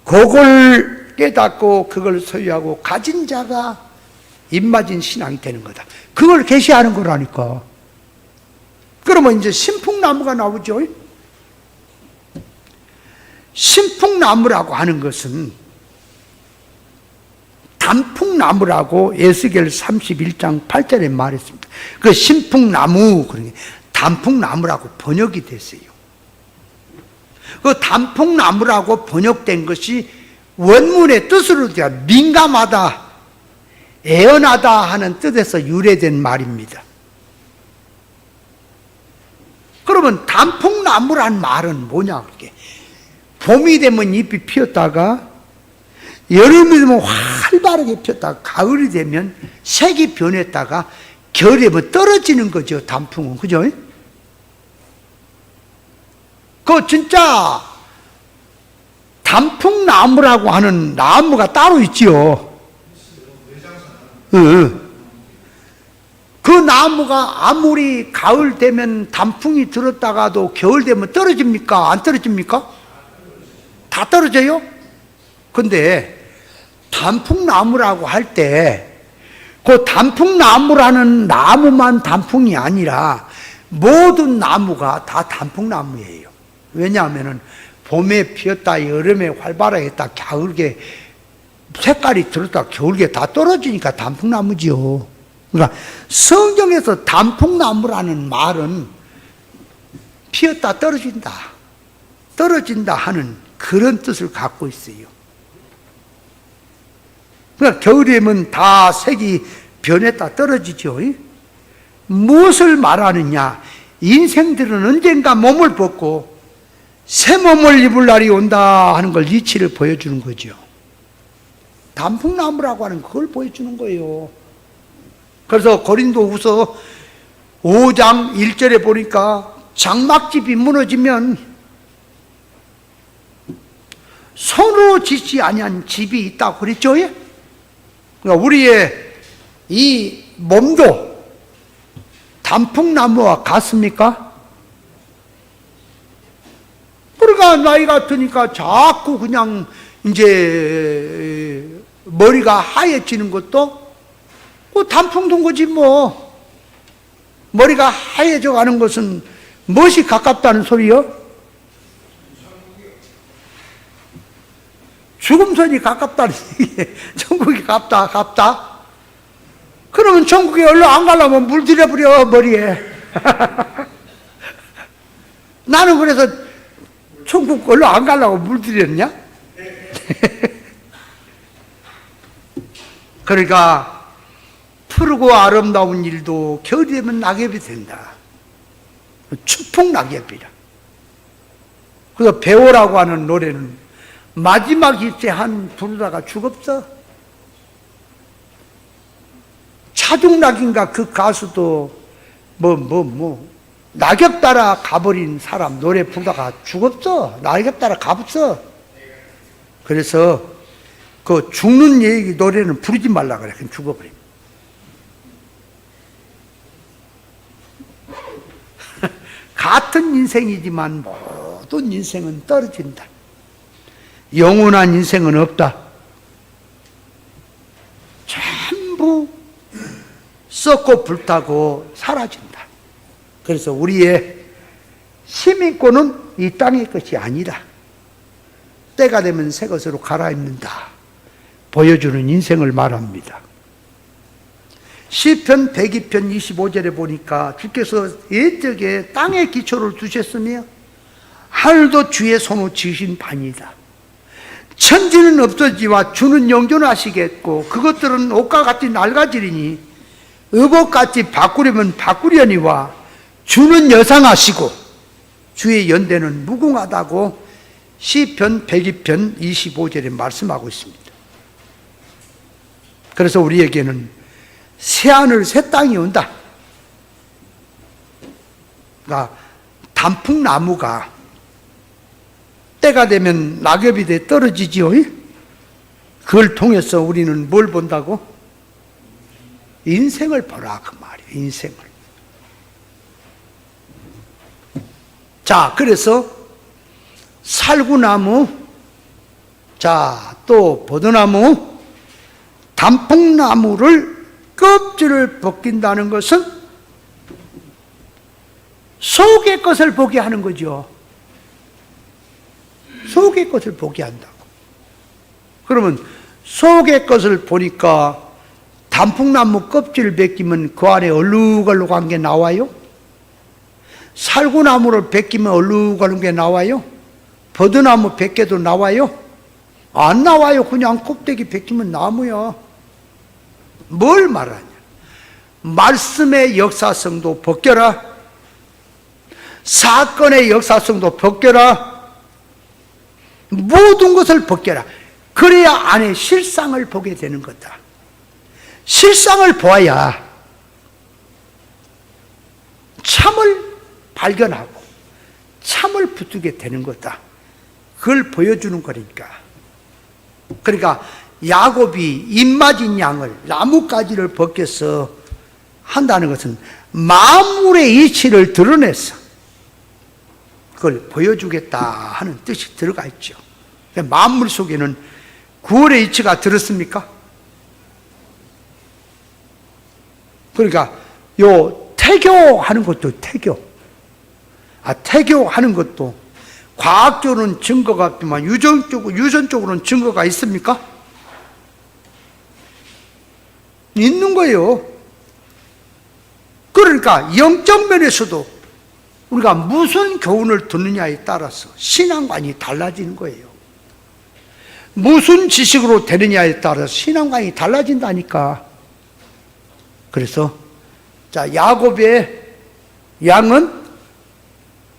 Speaker 1: 그걸 깨닫고 그걸 소유하고 가진 자가 입맞은 신앙이 되는 거다. 그걸 계시하는 거라니까. 그러면 이제 신풍나무가 나오죠. 신풍나무라고 하는 것은 단풍나무라고 에스겔 31장 8절에 말했습니다. 그 신풍나무, 그러니까 단풍나무라고 번역이 됐어요. 그 단풍나무라고 번역된 것이 원문의 뜻으로 민감하다, 애연하다 하는 뜻에서 유래된 말입니다. 그러면 단풍나무란 말은 뭐냐? 그렇게 봄이 되면 잎이 피었다가 여름이 되면 활발하게 피었다가 가을이 되면 색이 변했다가 겨울이 되면 떨어지는 거죠. 단풍은. 그죠? 그 그 진짜 단풍나무라고 하는 나무가 따로 있지요. 그 나무가 아무리 가을 되면 단풍이 들었다가도 겨울 되면 떨어집니까? 안 떨어집니까? 다 떨어져요? 근데 단풍나무라고 할 때 그 단풍나무라는 나무만 단풍이 아니라 모든 나무가 다 단풍나무예요. 왜냐하면 봄에 피었다, 여름에 활발하겠다, 겨울에 색깔이 들었다, 겨울에 다 떨어지니까 단풍나무지요. 그러니까 성경에서 단풍나무라는 말은 피었다 떨어진다, 떨어진다 하는 그런 뜻을 갖고 있어요. 그러니까 겨울이면 다 색이 변했다 떨어지죠. 무엇을 말하느냐? 인생들은 언젠가 몸을 벗고 새 몸을 입을 날이 온다 하는 걸 이치를 보여주는 거죠. 단풍나무라고 하는 그걸 보여주는 거예요. 그래서 고린도후서 5장 1절에 보니까 장막집이 무너지면 손으로 짓지 아니한 집이 있다고 그랬죠. 그러니까 우리의 이 몸도 단풍나무와 같습니까? 우리가 나이가 드니까 자꾸 그냥 이제 머리가 하얘지는 것도 그 단풍된 거지 뭐. 머리가 하얘져 가는 것은 무엇이 가깝다는 소리요? 죽음선이 가깝다는 얘기예요. 천국이 가깝다. 그러면 천국에 얼른 안 가려면 물들여버려 머리에. 나는 그래서 천국 얼른 안 가려고 물들였냐? 그러니까 푸르고 아름다운 일도 겨울이 되면 낙엽이 된다. 추풍 낙엽이라. 그래서 배우라고 하는 노래는 마지막 일세 한 부르다가 죽었어. 차중락인가 그 가수도 낙엽 따라 가버린 사람 노래 부르다가 죽었어. 낙엽 따라 가봤어. 그래서 그 죽는 얘기 노래는 부르지 말라 그래. 그냥 죽어버려. 같은 인생이지만 모든 인생은 떨어진다. 영원한 인생은 없다. 전부 썩고 불타고 사라진다. 그래서 우리의 시민권은 이 땅의 것이 아니다. 때가 되면 새 것으로 갈아입는다. 보여주는 인생을 말합니다. 시편 102편 25절에 보니까 주께서 옛적에 땅에 기초를 두셨으며 하늘도 주의 손으로 지으신 바니다. 천지는 없어지와 주는 영존하시겠고 그것들은 옷과 같이 낡아지리니 의복같이 바꾸려면 바꾸려니와 주는 여상하시고 주의 연대는 무궁하다고 시편 102편 25절에 말씀하고 있습니다. 그래서 우리에게는 새하늘 새 땅이 온다. 그러니까 단풍나무가 때가 되면 낙엽이 돼 떨어지지요. 그걸 통해서 우리는 뭘 본다고? 인생을 보라 그 말이에요. 인생을. 자, 그래서 살구나무, 자, 또 버드나무, 단풍나무를 껍질을 벗긴다는 것은 속의 것을 보게 하는 거죠. 속의 것을 보게 한다고. 그러면 속의 것을 보니까 단풍나무 껍질을 벗기면 그 안에 얼룩얼룩한 게 나와요? 살구나무를 벗기면 얼룩얼룩한 게 나와요? 버드나무 벗겨도 나와요? 안 나와요. 그냥 껍데기 벗기면 나무야. 뭘 말하냐? 말씀의 역사성도 벗겨라. 사건의 역사성도 벗겨라. 모든 것을 벗겨라. 그래야 안에 실상을 보게 되는 거다. 실상을 보아야 참을 발견하고 참을 붙들게 되는 거다. 그걸 보여주는 거니까. 그러니까 야곱이 입맞은 양을 나뭇가지를 벗겨서 한다는 것은 만물의 이치를 드러냈어. 그걸 보여주겠다 하는 뜻이 들어가 있죠. 만물 속에는 구원의 이치가 들었습니까? 그러니까 요 태교하는 것도 태교하는 것도 과학적으로는 증거가 없지만 유전적으로는 증거가 있습니까? 있는 거예요. 그러니까 영적 면에서도 우리가 무슨 교훈을 듣느냐에 따라서 신앙관이 달라지는 거예요. 무슨 지식으로 되느냐에 따라서 신앙관이 달라진다니까. 그래서 자, 야곱의 양은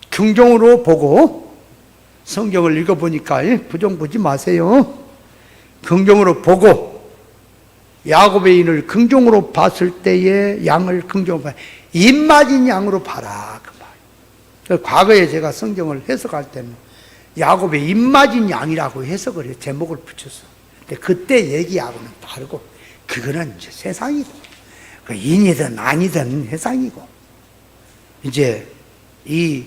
Speaker 1: 긍정으로 보고, 성경을 읽어보니까 부정 보지 마세요. 긍정으로 보고 야곱의 인을 긍정으로 봤을 때에 양을 긍정으로 봐. 입맞은 양으로 봐라 그 말. 과거에 제가 성경을 해석할 때는 야곱의 입맞은 양이라고 해석을 해, 제목을 붙였어. 근데 그때 얘기하고는 다르고, 그거는 이제 세상이고, 그 인이든 아니든 세상이고, 이제 이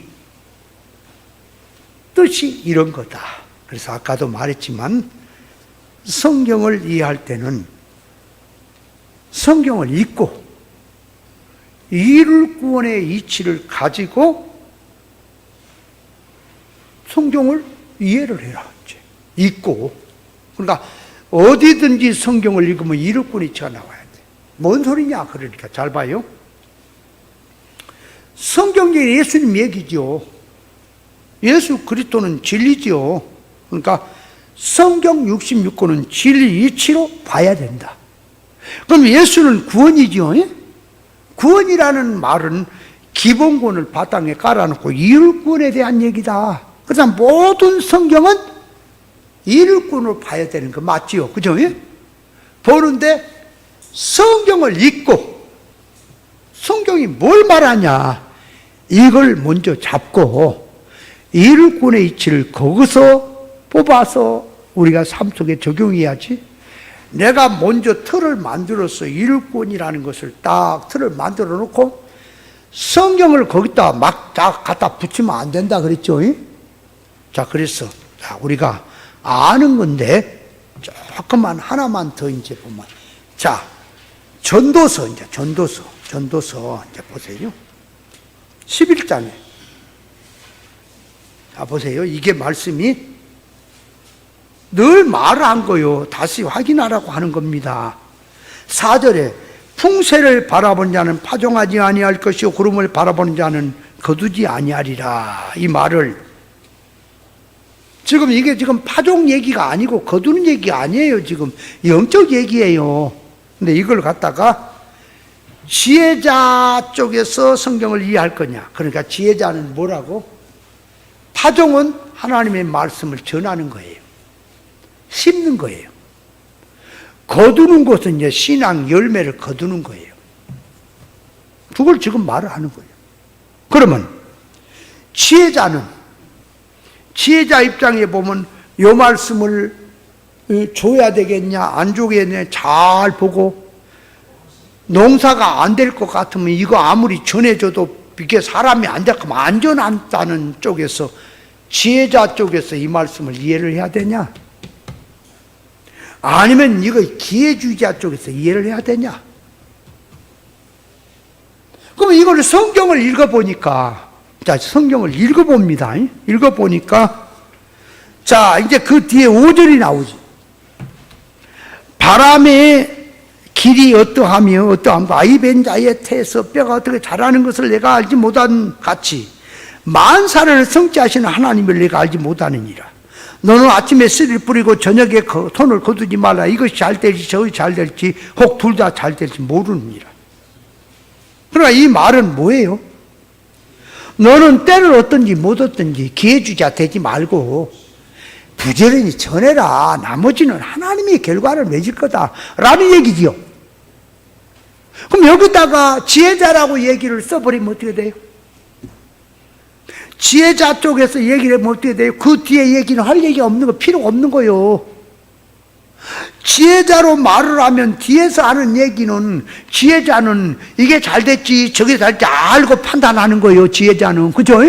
Speaker 1: 뜻이 이런 거다. 그래서 아까도 말했지만 성경을 이해할 때는 성경을 읽고 이룰 구원의 이치를 가지고 성경을 이해를 해라. 이제 읽고, 그러니까 어디든지 성경을 읽으면 이룰 구원의 이치가 나와야 돼. 뭔 소리냐? 그러니까 잘 봐요. 성경에 예수님 얘기죠. 예수 그리스도는 진리죠. 그러니까 성경 66권은 진리 이치로 봐야 된다. 그럼 예수는 구원이죠. 구원이라는 말은 기본권을 바탕에 깔아놓고 이룰 구원에 대한 얘기다. 그래서 모든 성경은 이룰 구원을 봐야 되는 거 맞지요? 그죠? 보는데 성경을 읽고 성경이 뭘 말하냐, 이걸 먼저 잡고 이룰 구원의 이치를 거기서 뽑아서 우리가 삶 속에 적용해야지. 내가 먼저 틀을 만들어서 이룰 구원이라는 것을 딱 틀을 만들어 놓고 성경을 거기다 막 갖다 붙이면 안 된다 그랬죠. 자, 그래서 우리가 아는 건데 조금만 하나만 더 이제 보면, 자, 전도서 이제 보세요. 11장에 자, 보세요. 이게 말씀이 늘 말을 한 거요. 다시 확인하라고 하는 겁니다. 4절에 풍세를 바라보는 자는 파종하지 아니할 것이요 구름을 바라보는 자는 거두지 아니하리라. 이 말을 지금 이게 지금 파종 얘기가 아니고 거두는 얘기가 아니에요. 지금 영적 얘기예요. 근데 이걸 갖다가 지혜자 쪽에서 성경을 이해할 거냐. 그러니까 지혜자는 뭐라고? 파종은 하나님의 말씀을 전하는 거예요. 심는 거예요. 거두는 것은 이제 신앙 열매를 거두는 거예요. 그걸 지금 말을 하는 거예요. 그러면 지혜자 입장에 보면 이 말씀을 줘야 되겠냐 안 줘야겠냐 잘 보고, 농사가 안 될 것 같으면 이거 아무리 전해줘도 이게 사람이 안 될까 하면 안전한다는 쪽에서, 지혜자 쪽에서 이 말씀을 이해를 해야 되냐, 아니면 이거 기회주의자 쪽에서 이해를 해야 되냐. 그럼 이걸 성경을 읽어보니까, 자, 성경을 읽어봅니다. 읽어보니까, 자, 이제 그 뒤에 5절이 나오지. 바람의 길이 어떠하며 아이벤 자의 태에서 뼈가 어떻게 자라는 것을 내가 알지 못한 같이 만사를 성취하시는 하나님을 내가 알지 못하느니라. 너는 아침에 씨를 뿌리고 저녁에 손을 거두지 말라. 이것이 잘 될지 저것이 잘 될지 혹 둘 다 잘 될지 모르느니라. 그러나 이 말은 뭐예요? 너는 때를 얻든지 못 얻든지 기회주의자 되지 말고 부지런히 전해라. 나머지는 하나님의 결과를 맺을 거다 라는 얘기지요. 그럼 여기다가 지혜자라고 얘기를 써버리면 어떻게 돼요? 지혜자 쪽에서 얘기를 하면 어떻게 돼요? 그 뒤에 얘기는 할 얘기가 없는 거, 필요가 없는 거요. 지혜자로 말을 하면 뒤에서 하는 얘기는, 지혜자는 이게 잘 됐지 저게 잘 됐지 알고 판단하는 거예요. 지혜자는. 그죠?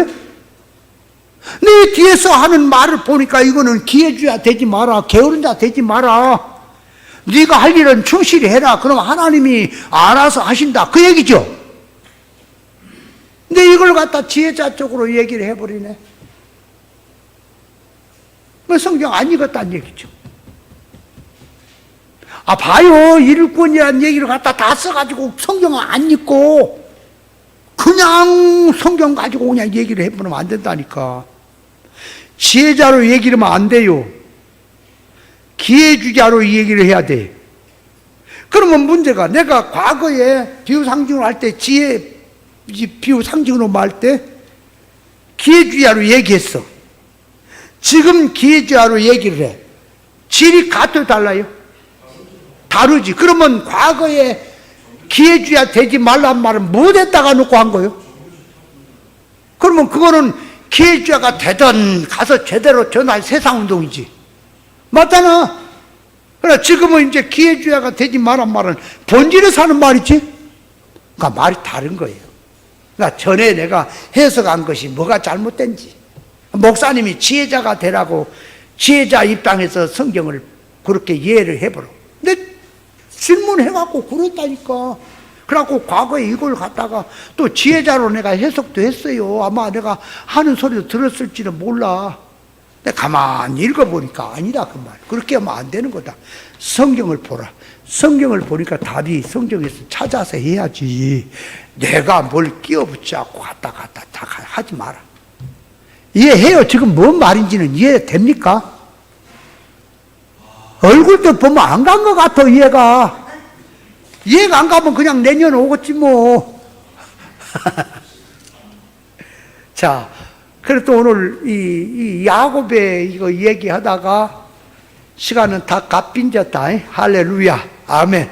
Speaker 1: 네 뒤에서 하는 말을 보니까 이거는 기회주야 되지 마라, 게으른 자 되지 마라, 네가 할 일은 충실히 해라, 그럼 하나님이 알아서 하신다, 그 얘기죠. 근데 이걸 갖다 지혜자 쪽으로 얘기를 해버리네. 뭐 성경 안 읽었다는 얘기죠. 아, 봐요. 일꾼이라는 얘기를 갖다 다 써가지고 성경을 안 읽고 그냥 성경 가지고 그냥 얘기를 해보면 안 된다니까. 지혜자로 얘기를 하면 안 돼요. 기회주자로 얘기를 해야 돼. 그러면 문제가, 내가 과거에 비유상징을 할 때, 비유상징으로 말 때 기회주자로 얘기했어. 지금 기회주자로 얘기를 해. 질이 같아요, 달라요? 다르지. 그러면 과거에 기회주야 되지 말란 말은 뭐에다가 놓고 한 거예요? 그러면 그거는 기회주야가 되든 가서 제대로 전할 세상운동이지. 맞잖아. 그러나 지금은 이제 기회주야가 되지 말란 말은 본질에서 하는 말이지. 그러니까 말이 다른 거예요. 그러니까 전에 내가 해석한 것이 뭐가 잘못된지, 목사님이 지혜자가 되라고 지혜자 입장에서 성경을 그렇게 이해를 해보라. 근데 질문해갖고 그랬다니까. 그래갖고 과거에 이걸 갖다가 또 지혜자로 내가 해석도 했어요. 아마 내가 하는 소리도 들었을지는 몰라. 근데 가만히 읽어보니까 아니다, 그 말. 그렇게 하면 안 되는 거다. 성경을 보라. 성경을 보니까 답이 성경에서 찾아서 해야지. 내가 뭘 끼워붙여갖고 갔다 다 하지 마라. 이해해요? 지금 뭔 말인지는 이해됩니까? 얼굴도 보면 안 간 것 같아, 이해가. 이해가 안 가면 그냥 내년 오겠지, 뭐. 자, 그래도 오늘 이 야곱의 이거 얘기하다가 시간은 다 갓빈졌다. 할렐루야. 아멘.